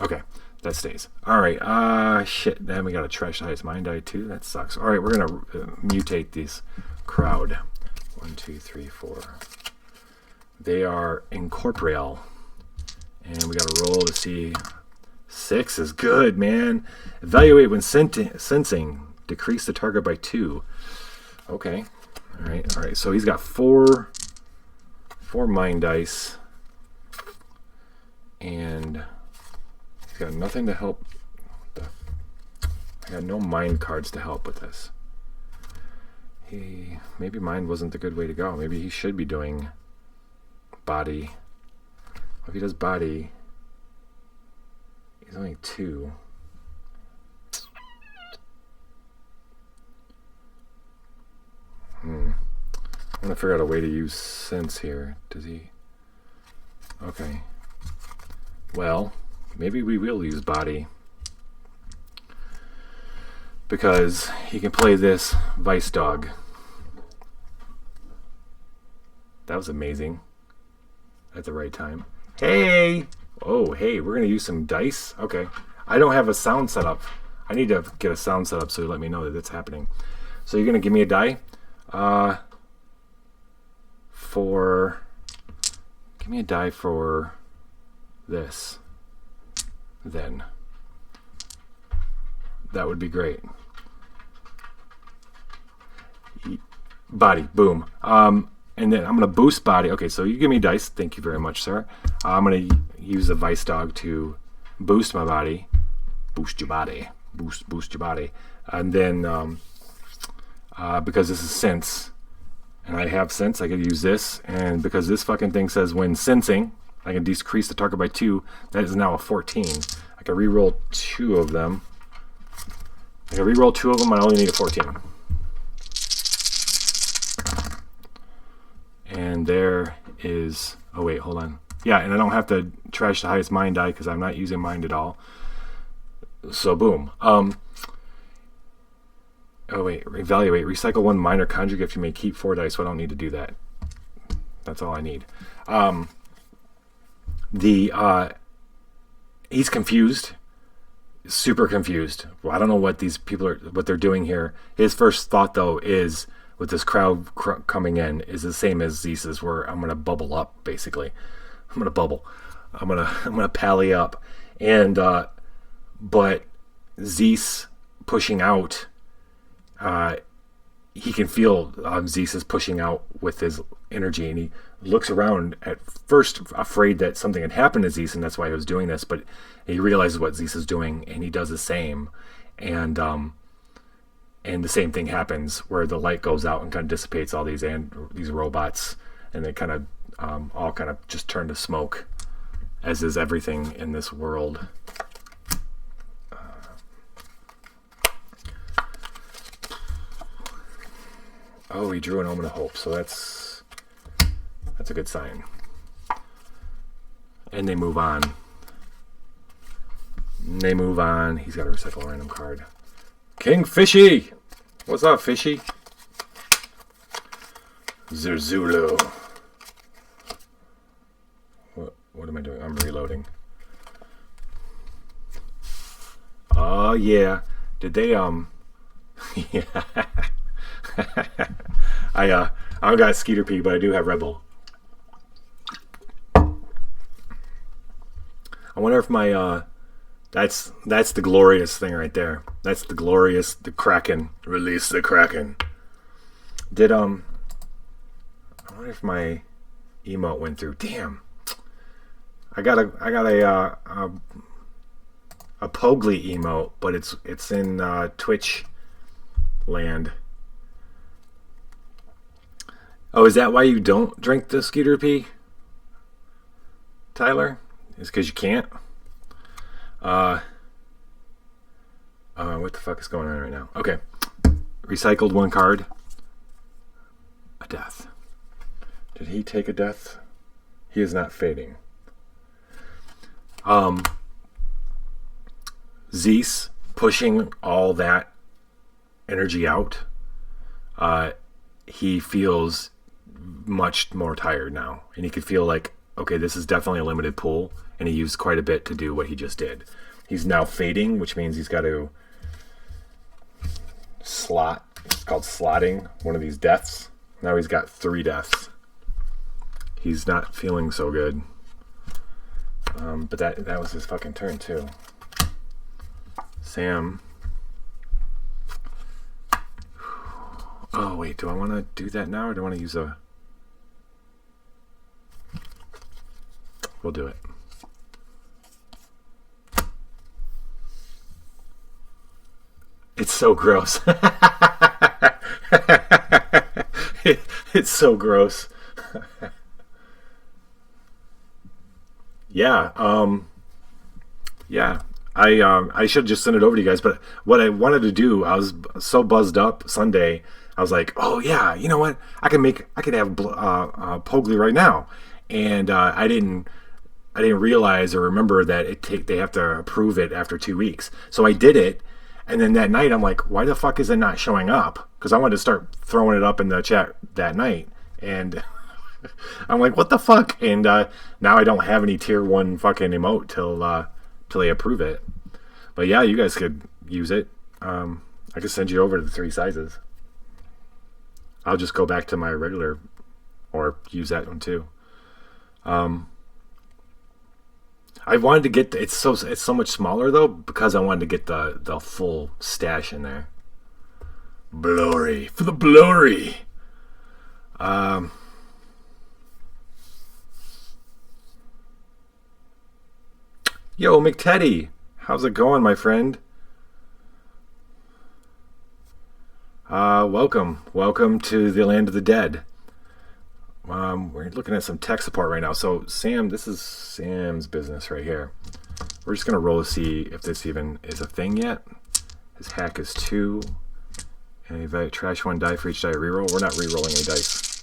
Okay, that stays. Alright, shit. Then we got a trash the highest mind die too. That sucks. Alright, we're going to mutate these crowd. 1, 2, 3, 4. They are incorporeal. And we got to roll to see. 6 is good, man. Evaluate when sensing. Decrease the target by 2. Okay. Alright. So he's got 4 mind dice. And he's got nothing to help. I got no mind cards to help with this. Maybe mind wasn't the good way to go. Maybe he should be doing body. If he does body, he's only 2. I'm gonna figure out a way to use sense here. Does he? Okay. Well, maybe we will use body, because he can play this Vice Dog. That was amazing. At the right time. Hey! Oh, hey, we're going to use some dice? Okay. I don't have a sound set up. I need to get a sound set up so you let me know that it's happening. So you're going to give me a die? Give me a die for this. Then. That would be great. Body. Boom. And then I'm going to boost body. Okay, so you give me dice. Thank you very much, sir. I'm going to use the Vice Dog to boost my body. Boost your body. Boost your body. And then, because this is sense, and I have sense, I could use this. And because this fucking thing says when sensing, I can decrease the target by 2. That is now a 14. I can reroll 2 of them. I only need a 14. then there is... Oh, wait, hold on. Yeah, and I don't have to trash the highest mind die because I'm not using mind at all. So, boom. Oh, wait, evaluate. Recycle 1 minor conjure gift. You may keep 4 dice, so I don't need to do that. That's all I need. He's confused. Super confused. Well, I don't know what these people are, what they're doing here. His first thought, though, is with this crowd coming in, is the same as Zeus's, where I'm gonna bubble up. Basically, I'm gonna bubble. I'm gonna pally up, and but Zeus pushing out. He can feel Zeus is pushing out with his energy, and he looks around at first afraid that something had happened to Zeus and that's why he was doing this, but he realizes what Zeus is doing and he does the same, and the same thing happens where the light goes out and kind of dissipates all these robots, and they kind of all kind of just turn to smoke, as is everything in this world. Oh, he drew an Omen of Hope, so that's a good sign. And they move on. He's got to recycle a random card. King Fishy! What's up, Fishy? Zerzulo. What am I doing? I'm reloading. Oh, yeah. Did they, yeah. I don't got Skeeter P, but I do have Rebel. I wonder if my that's the glorious thing right there. That's the Kraken. Release the Kraken. Did I wonder if my emote went through. Damn. I got a Pogli emote, but it's in Twitch land. Oh, is that why you don't drink the Skeeter P, Tyler? Is because you can't? What the fuck is going on right now? Okay. Recycled 1 card. A death. Did he take a death? He is not fading. Zeus pushing all that energy out. He feels much more tired now, and he could feel like, okay, this is definitely a limited pool, and he used quite a bit to do what he just did. He's now fading, which means he's got to slot. It's called slotting one of these deaths. Now he's got 3 deaths. He's not feeling so good. But that was his fucking turn too. Sam. Oh wait, do I want to do that now, or do I want to use a... We'll do it. It's so gross. It's so gross. Yeah. Yeah. I should just send it over to you guys, but what I wanted to do, I was so buzzed up Sunday. I was like, oh yeah, you know what? I could have Pogli right now, and I didn't realize or remember that they have to approve it after 2 weeks. So I did it, and then that night I'm like, why the fuck is it not showing up? Because I wanted to start throwing it up in the chat that night, and I'm like, what the fuck? And now I don't have any tier 1 fucking emote till they approve it. But yeah, you guys could use it. I could send you over the 3 sizes. I'll just go back to my regular, or use that one too. I wanted to get it's so much smaller though, because I wanted to get the full stash in there. Glory for the glory. Yo, McTeddy, how's it going, my friend? Welcome to the land of the dead. We're looking at some tech support right now. So Sam, this is Sam's business right here. We're just gonna roll to see if this even is a thing yet. His hack is 2, and trash 1 die for each die reroll. We're not rerolling any dice.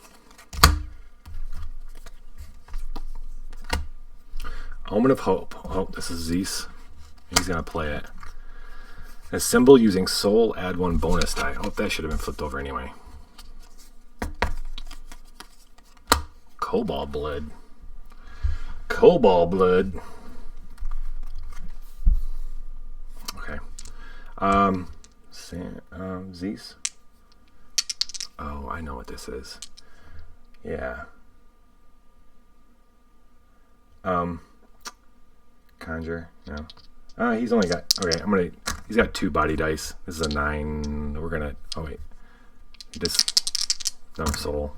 Omen of Hope. Oh, this is Zeus. He's going to play it. A symbol using soul, add 1 bonus die. Oh, that should have been flipped over anyway. Cobalt blood. Cobalt blood. Okay. Zeus. Oh, I know what this is. Yeah. Conjure. No. He's only got. Okay, he's got 2 body dice. This is a 9. We're gonna. Oh wait. He just. No soul.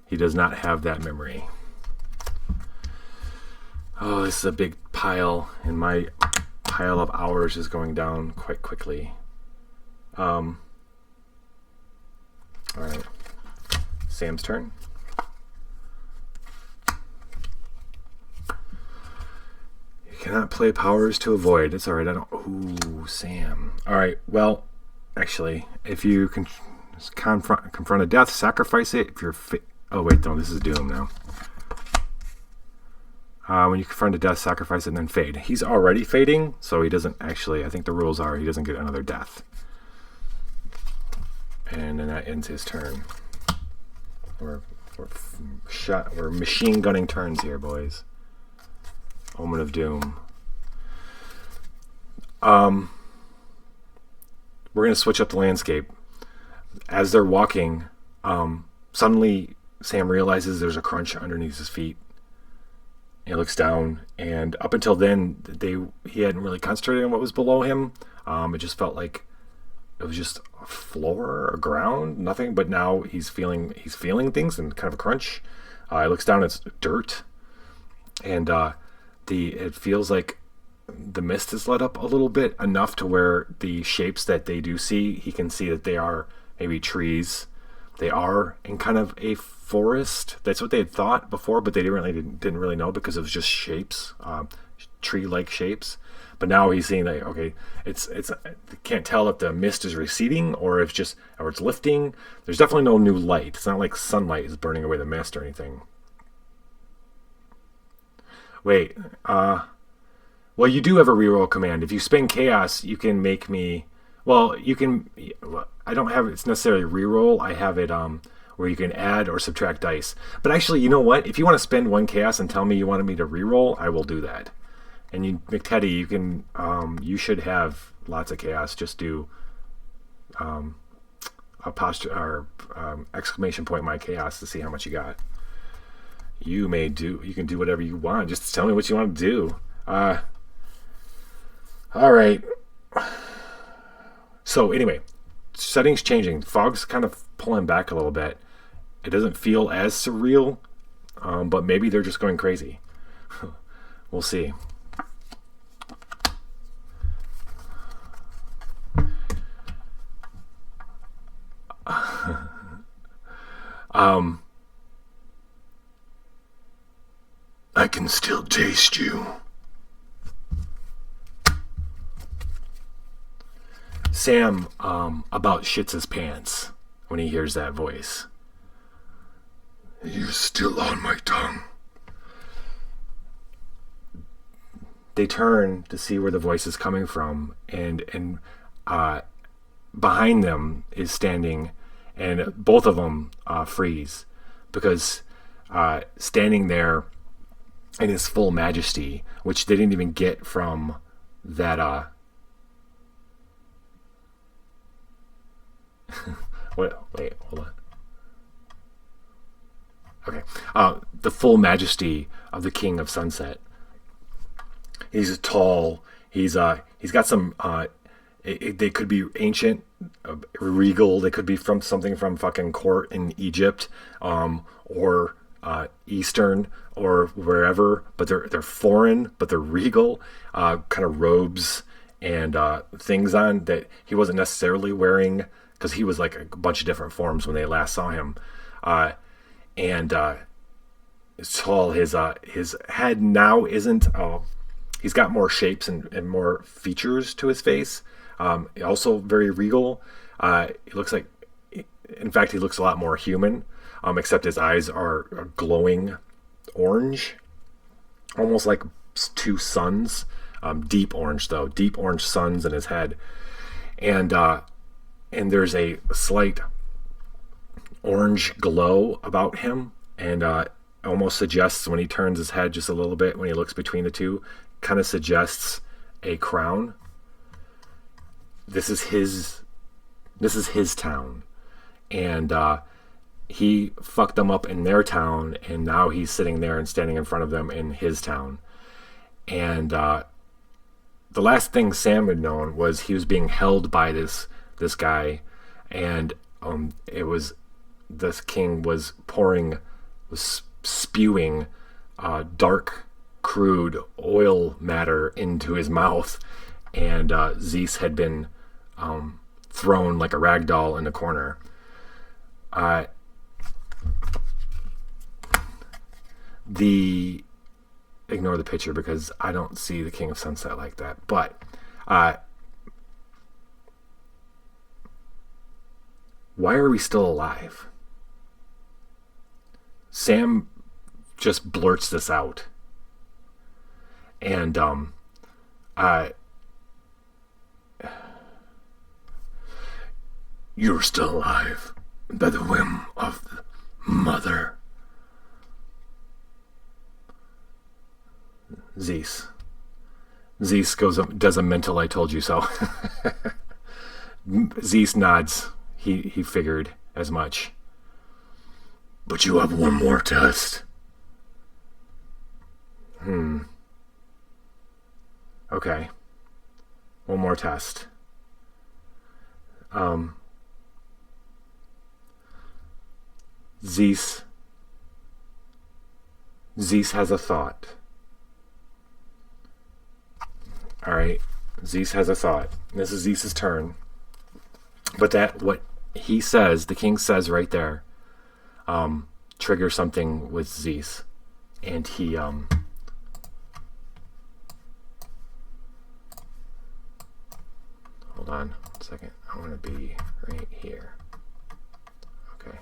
He does not have that memory. Oh, this is a big pile, and my pile of hours is going down quite quickly. All right. Sam's turn. You cannot play powers to avoid. It's all right. I don't. Ooh, Sam. All right. Well, actually, if you can confront a death, sacrifice it. If you're oh wait, no, this is Doom now. When you confront a death, sacrifice it and then fade. He's already fading, so he doesn't actually. I think the rules are he doesn't get another death. And then that ends his turn. We're machine gunning turns here, boys. Omen of Doom. We're gonna switch up the landscape. As they're walking, suddenly Sam realizes there's a crunch underneath his feet. He looks down, and up until then, he hadn't really concentrated on what was below him. It just felt like it was just a floor or ground, nothing. But now he's feeling things and kind of a crunch. He looks down, it's dirt, and it feels like the mist is let up a little bit, enough to where the shapes that they do see, he can see that they are maybe trees. They are in kind of a forest. That's what they had thought before, but they didn't really know because it was just shapes, tree-like shapes. But now he's seeing that okay, it's can't tell if the mist is receding or if it's lifting. There's definitely no new light. It's not like sunlight is burning away the mist or anything. Wait, well, you do have a reroll command. If you spend chaos, you can make me. Well, you can. I don't have it's necessarily reroll. I have it where you can add or subtract dice. But actually, you know what? If you want to spend 1 chaos and tell me you wanted me to reroll, I will do that. And you, McTeddy, you can. You should have lots of chaos. Just do exclamation point my chaos to see how much you got. You can do whatever you want. Just tell me what you want to do. All right. So anyway, settings changing. Fog's kind of pulling back a little bit. It doesn't feel as surreal, but maybe they're just going crazy. We'll see. I can still taste you. Sam about shits his pants when he hears that voice. You're still on my tongue. They turn to see where the voice is coming from, and behind them is standing, and both of them freeze because standing there in his full majesty, which they didn't even get from that. Wait, hold on. Okay, the full majesty of the King of Sunset. He's tall. He's got some. They could be ancient, regal. They could be from something from fucking court in Egypt, or Eastern or wherever. But they're foreign, but they're regal. Kind of robes and things on that he wasn't necessarily wearing because he was like a bunch of different forms when they last saw him. And it's tall. His head now isn't. He's got more shapes and more features to his face. Also very regal. He looks like, in fact, he looks a lot more human. Except his eyes are glowing orange, almost like two suns, deep orange though, deep orange suns in his head, and there's a slight orange glow about him, and almost suggests when he turns his head just a little bit, when he looks between the two, kind of suggests a crown. This is his town, and he fucked them up in their town, and now he's sitting there and standing in front of them in his town. And the last thing Sam had known was he was being held by this guy, and it was this king was spewing dark, crude oil matter into his mouth, and Zeus had been thrown like a rag doll in the corner. Ignore the picture because I don't see the King of Sunset like that. But why are we still alive? Sam just blurts this out, and you're still alive by the whim of the mother. Zeus goes up, does a mental "I told you so." Zeus nods. He figured as much. But you have one more test. Okay. One more test. Zeus has a thought. Alright, Zeus has a thought. This is Zeus's turn. But what he says, the king says right there, triggers something with Zeus. And he, hold on a second. I want to be right here. Okay.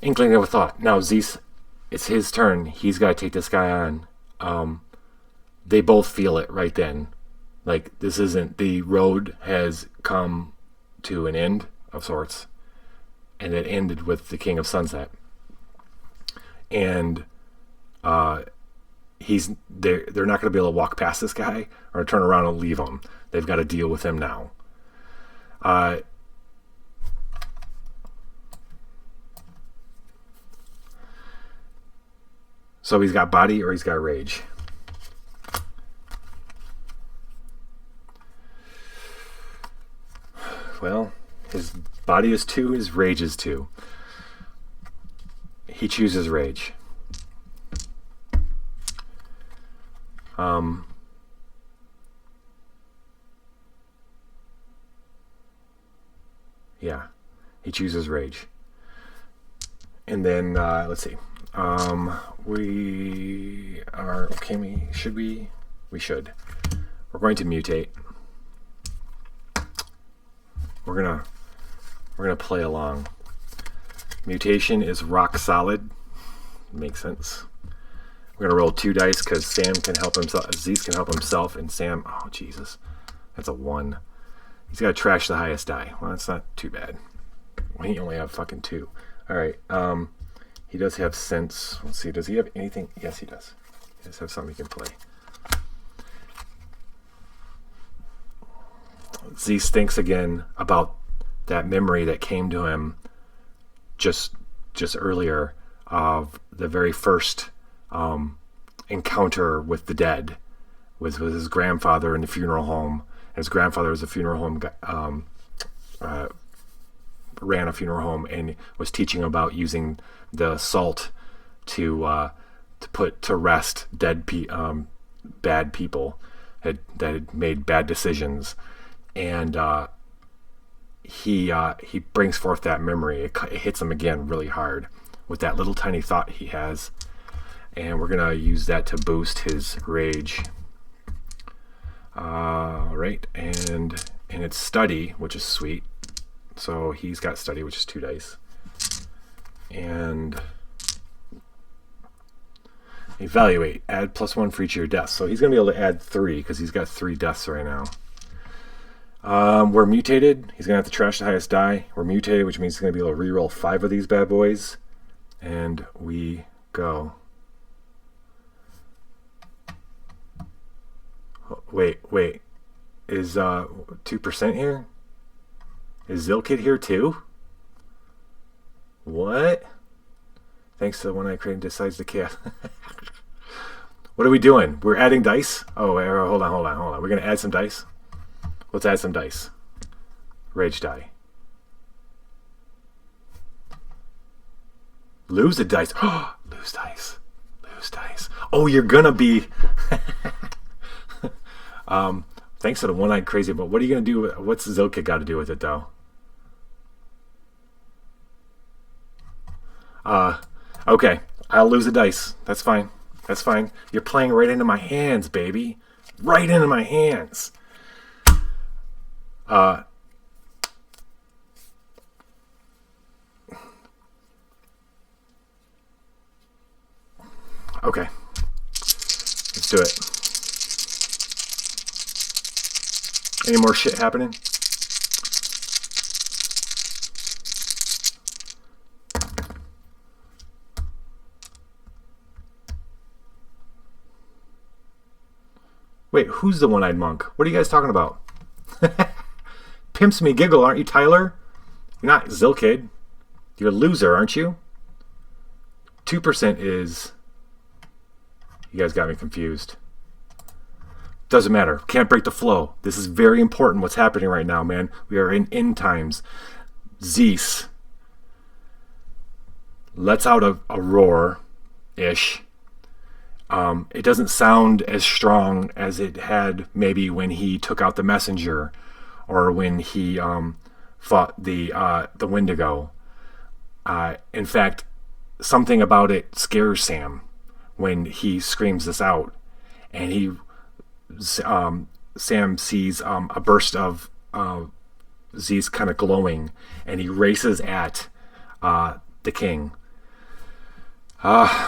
Inkling of a thought. Now Zeus, it's his turn. He's got to take this guy on. They both feel it right then. Like, this isn't, the road has come to an end of sorts, and it ended with the King of Sunset. And they're not going to be able to walk past this guy or turn around and leave him. They've got to deal with him now. So he's got body or he's got rage. Well, his body is 2, his rage is 2. He chooses rage. Yeah, he chooses rage. And then, let's see. We are, okay, we should. We're going to mutate. We're gonna play along. Mutation is rock solid. Makes sense. We're gonna roll 2 dice because Sam can help himself. Zeus can help himself, and Sam. Oh Jesus, that's a 1. He's got to trash the highest die. Well, that's not too bad. He only have fucking 2. All right. He does have sense. Let's see. Does he have anything? Yes, he does. He does have something he can play. Zeus thinks again about that memory that came to him just earlier of the very first encounter with the dead, with his grandfather in the funeral home. His grandfather was a funeral home ran a funeral home and was teaching about using the salt to put to rest dead bad people that had made bad decisions. And he brings forth that memory. It hits him again really hard with that little tiny thought he has, and we're gonna use that to boost his rage. Right, and it's study, which is sweet. So he's got study, which is 2 dice, and Evaluate. Add +1 for each of your deaths. So he's going to be able to add 3 because he's got 3 deaths right now. We're mutated. He's going to have to trash the highest die. We're mutated, which means he's going to be able to reroll 5 of these bad boys. And we go. Wait. Is 2% here? Is Zilkid here too? What? Thanks to the one I created decides the chaos. What are we doing? We're adding dice? Oh, wait, hold on. We're going to add some dice? Let's add some dice. Rage die. Lose a dice. Lose dice. Oh, you're going to be... Thanks to the one-eyed crazy, but what are you going to do? What's Zilkid got to do with it, though? Okay. I'll lose a dice. That's fine. You're playing right into my hands, baby. Right into my hands. Okay. Let's do it. Any more shit happening? Wait, who's the one-eyed monk? What are you guys talking about? Pimps me giggle, aren't you, Tyler? You're not Zilkid. You're a loser, aren't you? 2% is... You guys got me confused. Doesn't matter. Can't break the flow. This is very important what's happening right now, man. We are in end times. Zeus lets out a roar-ish. It doesn't sound as strong as it had maybe when he took out the messenger or when he fought the Wendigo. In fact, something about it scares Sam when he screams this out, and Sam sees a burst of Z's kind of glowing, and he races at the king.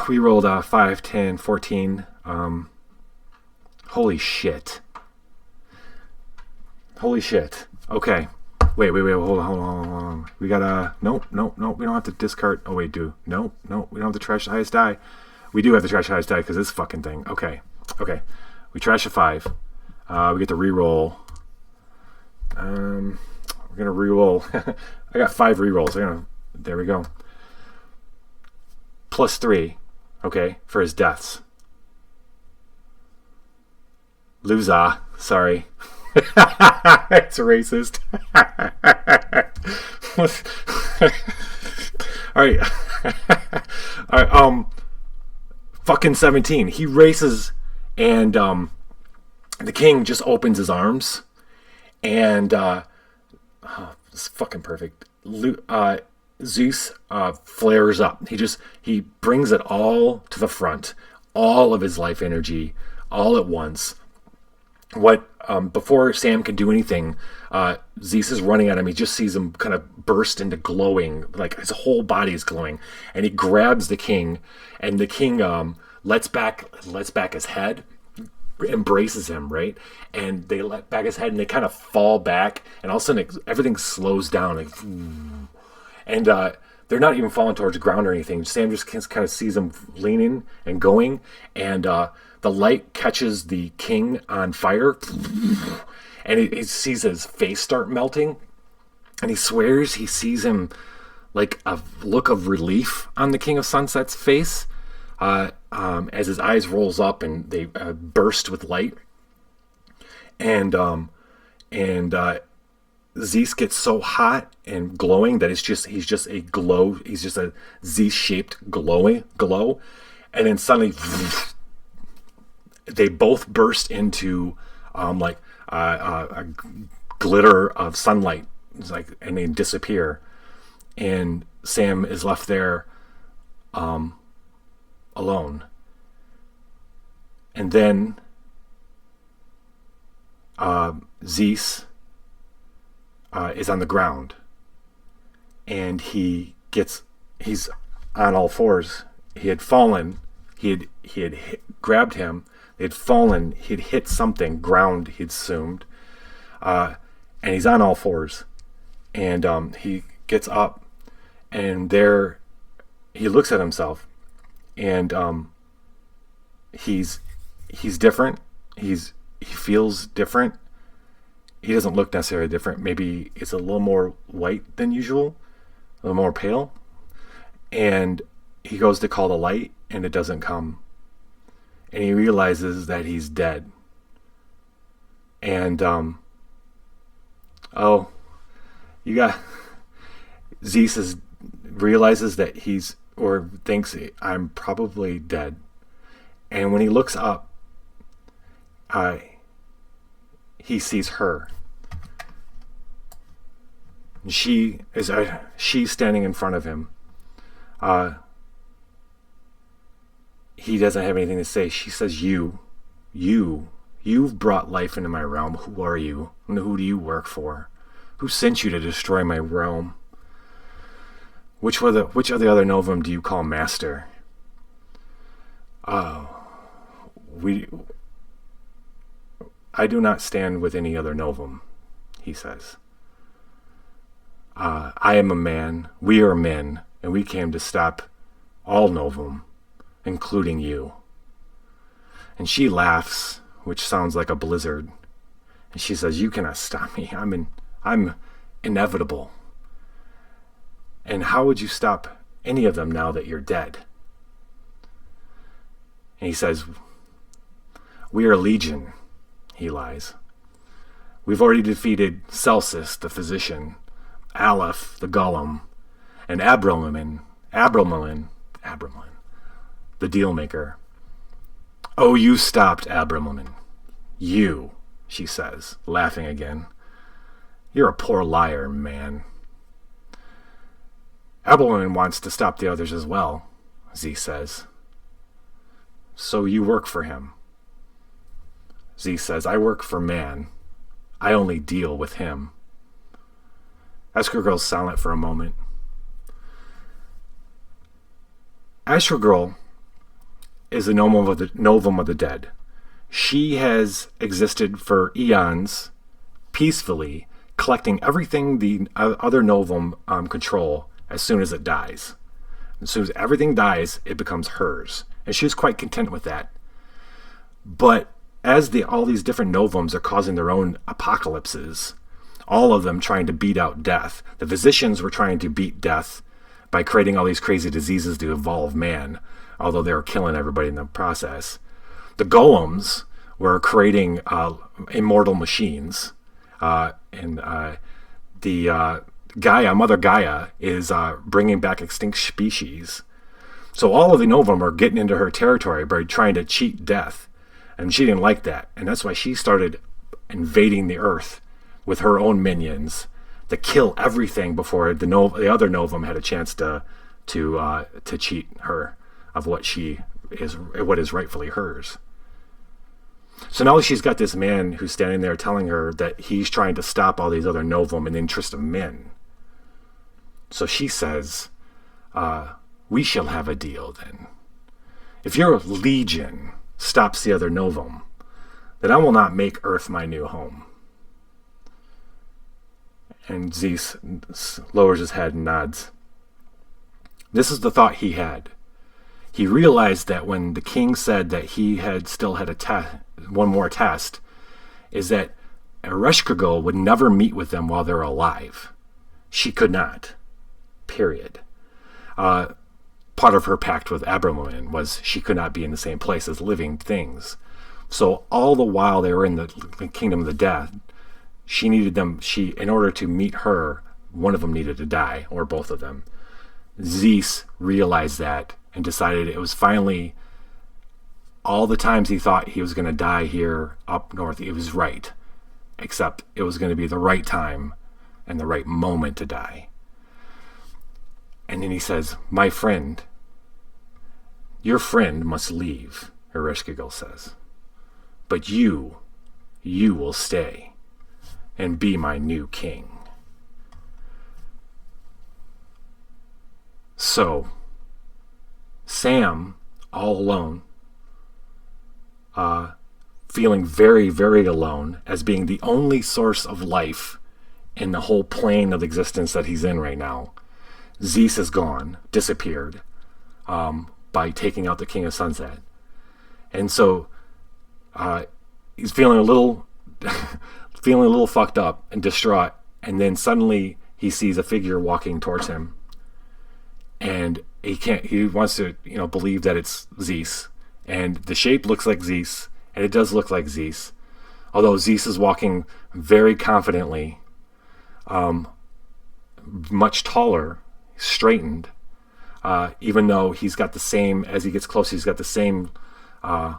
We rolled 5, 10, 14. Holy shit. Okay. Wait. Hold on. We got nope. We don't have to discard. Oh, wait, Nope. We don't have to trash the highest die. We do have to trash the highest die because this fucking thing. Okay. We trash a 5. We get to reroll. We're going to reroll. I got 5 rerolls. There we go. +3, okay, for his deaths. Loser, sorry. It's racist. All right. Fucking 17. He races, and the king just opens his arms, and it's fucking perfect. Zeus flares up. He brings it all to the front, all of his life energy, all at once. Before Sam can do anything, Zeus is running at him. He just sees him kind of burst into glowing, like his whole body is glowing, and he grabs the king, and the king lets back his head, embraces him, right? And they let back his head, and they kind of fall back, and all of a sudden everything slows down, like. And they're not even falling towards the ground or anything. Sam just kind of sees them leaning and going. And the light catches the king on fire. And he sees his face start melting. And he swears he sees him like a look of relief on the King of Sunset's face. As his eyes rolls up and they burst with light. And Zeus gets so hot and glowing that he's just a glow. He's just a Z-shaped glow, and then suddenly they both burst into a glitter of sunlight, and they disappear, and Sam is left there alone. And then Zeus is on the ground, and he's on all fours. He had fallen. grabbed him. They had fallen. He'd hit something, ground. He'd assumed, and he's on all fours. And he gets up, and there, he looks at himself, and he's different. He feels different. He doesn't look necessarily different. Maybe it's a little more white than usual, a little more pale. And he goes to call the light, and it doesn't come. And he realizes that he's dead. And Zeus realizes that thinks I'm probably dead. And when he looks up, he sees her. She's standing in front of him. He doesn't have anything to say. She says, you've brought life into my realm. Who are you? And who do you work for? Who sent you to destroy my realm? Which of the other Novum do you call master? I do not stand with any other Novum, he says. I am a man, we are men, and we came to stop all Novum, including you. And she laughs, which sounds like a blizzard. And she says, you cannot stop me. I'm inevitable. And how would you stop any of them now that you're dead? And he says, we are legion. He lies. We've already defeated Celsus, the physician, Aleph, the golem, and Abramelin, the dealmaker. Oh, you stopped Abramelin. You, she says, laughing again. You're a poor liar, man. Abramelin wants to stop the others as well, Z says. So you work for him. Z says, I work for man. I only deal with him. Astro Girl's silent for a moment. Astro Girl is a novum of the dead. She has existed for eons, peacefully, collecting everything the other novum control as soon as it dies. As soon as everything dies, it becomes hers. And she's quite content with that. But as all these different novums are causing their own apocalypses, all of them trying to beat out death. The physicians were trying to beat death by creating all these crazy diseases to evolve man, although they were killing everybody in the process. The golems were creating immortal machines, and the Mother Gaia is bringing back extinct species. So all of the novum are getting into her territory by trying to cheat death, and she didn't like that, and that's why she started invading the earth with her own minions to kill everything before the other novum had a chance to cheat her of what is rightfully hers. So now she's got this man who's standing there telling her that he's trying to stop all these other novum in the interest of men. So she says, we shall have a deal then. If your legion stops the other novum, then I will not make Earth my new home. And Zeus lowers his head and nods. This is the thought he had. He realized that when the king said that he still had one more test, is that Ereshkigal would never meet with them while they're alive. She could not. Period. Part of her pact with Abramelin was she could not be in the same place as living things. So all the while they were in the kingdom of the dead, she needed them. In order to meet her, one of them needed to die, or both of them. Zeus realized that and decided it was finally all the times he thought he was going to die here up north. It was right, except it was going to be the right time and the right moment to die. And then he says, "My friend, your friend must leave," Ereshkigal says. "But you will stay and be my new king." So, Sam all alone, feeling very, very alone, as being the only source of life in the whole plane of existence that he's in right now. Zeus is gone, disappeared, by taking out the King of Sunset. And so he's feeling a little fucked up and distraught, and then suddenly he sees a figure walking towards him, and he wants to believe that it's Zeus, and the shape looks like Zeus, and it does look like Zeus, although Zeus is walking very confidently, much taller, straightened, even though he's got the same, as he gets close, he's got the same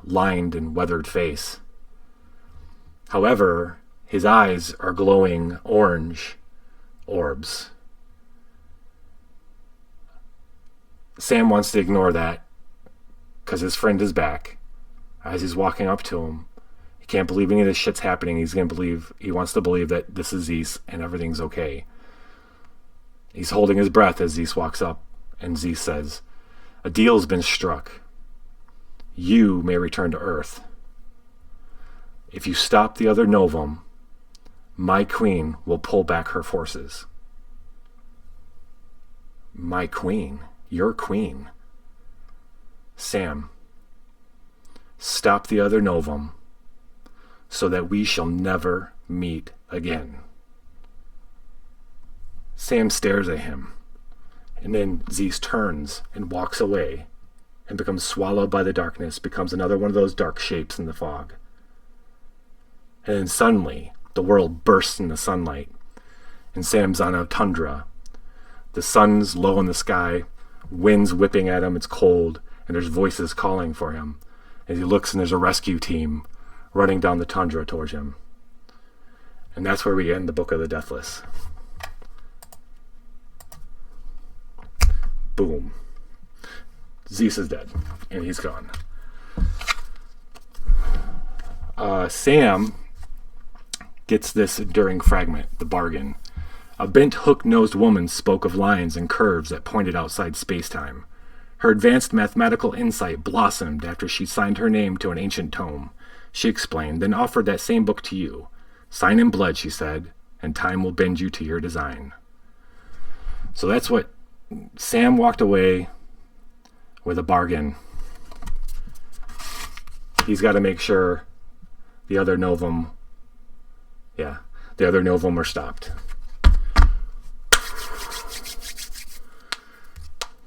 lined and weathered face. However, his eyes are glowing orange orbs. Sam wants to ignore that because his friend is back. As he's walking up to him, he can't believe any of this shit's happening. He wants to believe that this is Zeus and everything's okay. He's holding his breath as Zeus walks up, and Zeus says, "A deal's been struck. You may return to Earth. If you stop the other Novum, my queen will pull back her forces." My queen? Your queen? Sam, stop the other Novum so that we shall never meet again. Sam stares at him, and then Zeus turns and walks away and becomes swallowed by the darkness, becomes another one of those dark shapes in the fog. And then suddenly, the world bursts into sunlight, and Sam's on a tundra. The sun's low in the sky, wind's whipping at him, it's cold, and there's voices calling for him. As he looks, and there's a rescue team running down the tundra towards him. And that's where we end the Book of the Deathless. Boom. Zeus is dead, and he's gone. Sam gets this enduring fragment, the bargain. A bent, hook-nosed woman spoke of lines and curves that pointed outside space-time. Her advanced mathematical insight blossomed after she signed her name to an ancient tome. She explained, then offered that same book to you. Sign in blood, she said, and time will bend you to your design. So that's what Sam walked away with, a bargain. He's got to make sure the other Novum are stopped.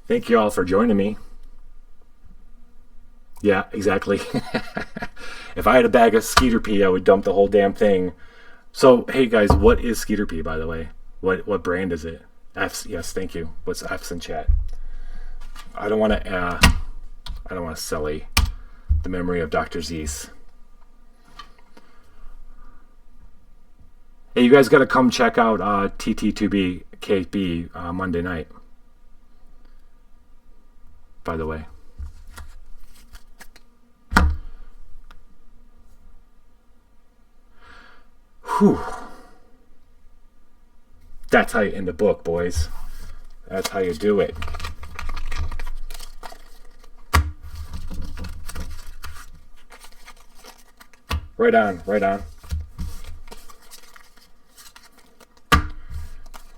Thank you all for joining me. Yeah, exactly. If I had a bag of Skeeter Pea, I would dump the whole damn thing. So, hey guys, what is Skeeter Pea, by the way? What brand is it? F's, yes, thank you. What's F's in chat? I don't want to sully the memory of Dr. Zeus. Hey, you guys got to come check out TT2B KB Monday night. By the way. Whew. That's how you end the book, boys. That's how you do it. Right on, right on.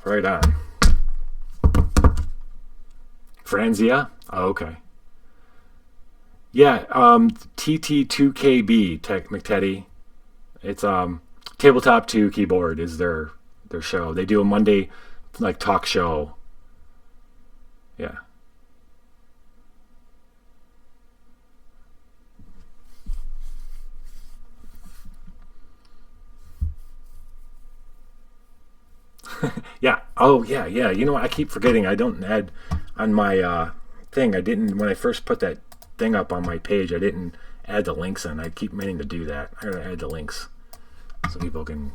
Right on. Franzia? Oh, okay. Yeah, TT2KB, McTeddy. It's Tabletop 2 Keyboard is their show. They do a Monday talk show. Yeah. Yeah. Oh, yeah. You know what? I keep forgetting. I don't add on my thing. I didn't, when I first put that thing up on my page, I didn't add the links in. I keep meaning to do that. I gotta add the links so people can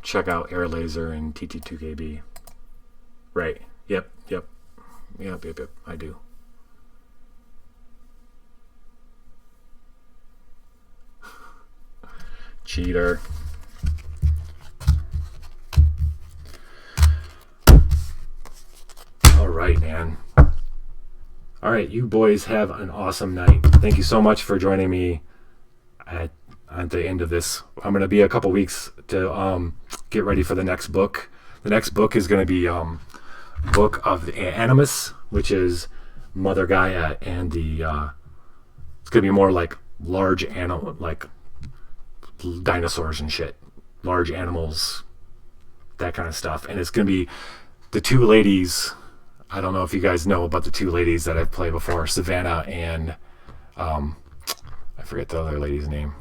check out Air Laser and TT2KB. Right. Yep. I do. Cheater. All right, man. All All right, you boys have an awesome night. Thank you so much for joining me at the end of this. I'm going to be a couple weeks to get ready for the next book. The next book is going to be Book of the Animus, which is Mother Gaia, and the it's going to be more like large animal, like dinosaurs and shit, large animals, that kind of stuff. And it's going to be the two ladies. I don't know if you guys know about the two ladies that I've played before, Savannah and I forget the other lady's name.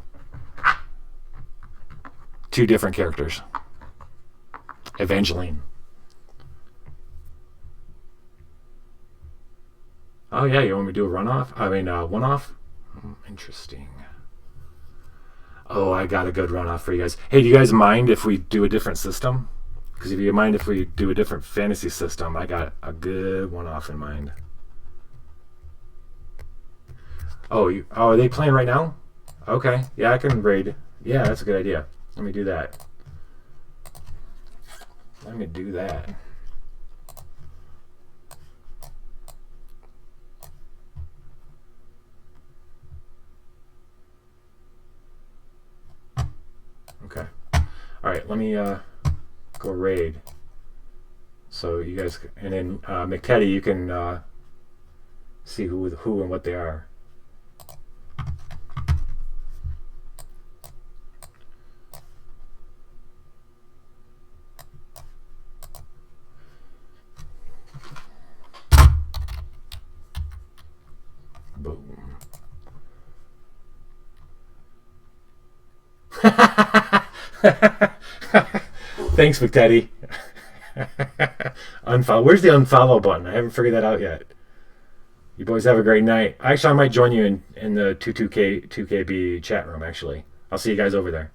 Two different characters. Evangeline. Oh yeah, you want me to do a runoff? I mean, one-off? Interesting. Oh, I got a good runoff for you guys. Hey, do you guys mind if we do a different system? Because if you mind if we do a different fantasy system, I got a good one-off in mind. Oh, are they playing right now? Okay, yeah, I can raid. Yeah, that's a good idea. Let me do that. Let me do that. Okay. All right, let me go raid. So you guys, and then McTeddy, you can see who and what they are. Boom. Thanks, McTeddy. Unfollow. Where's the unfollow button? I haven't figured that out yet. You boys have a great night. Actually, I might join you in the 2KB chat room, actually. I'll see you guys over there.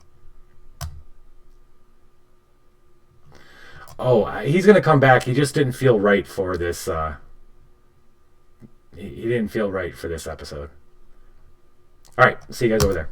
Oh, he's going to come back. He just didn't feel right for this. He didn't feel right for this episode. All right, see you guys over there.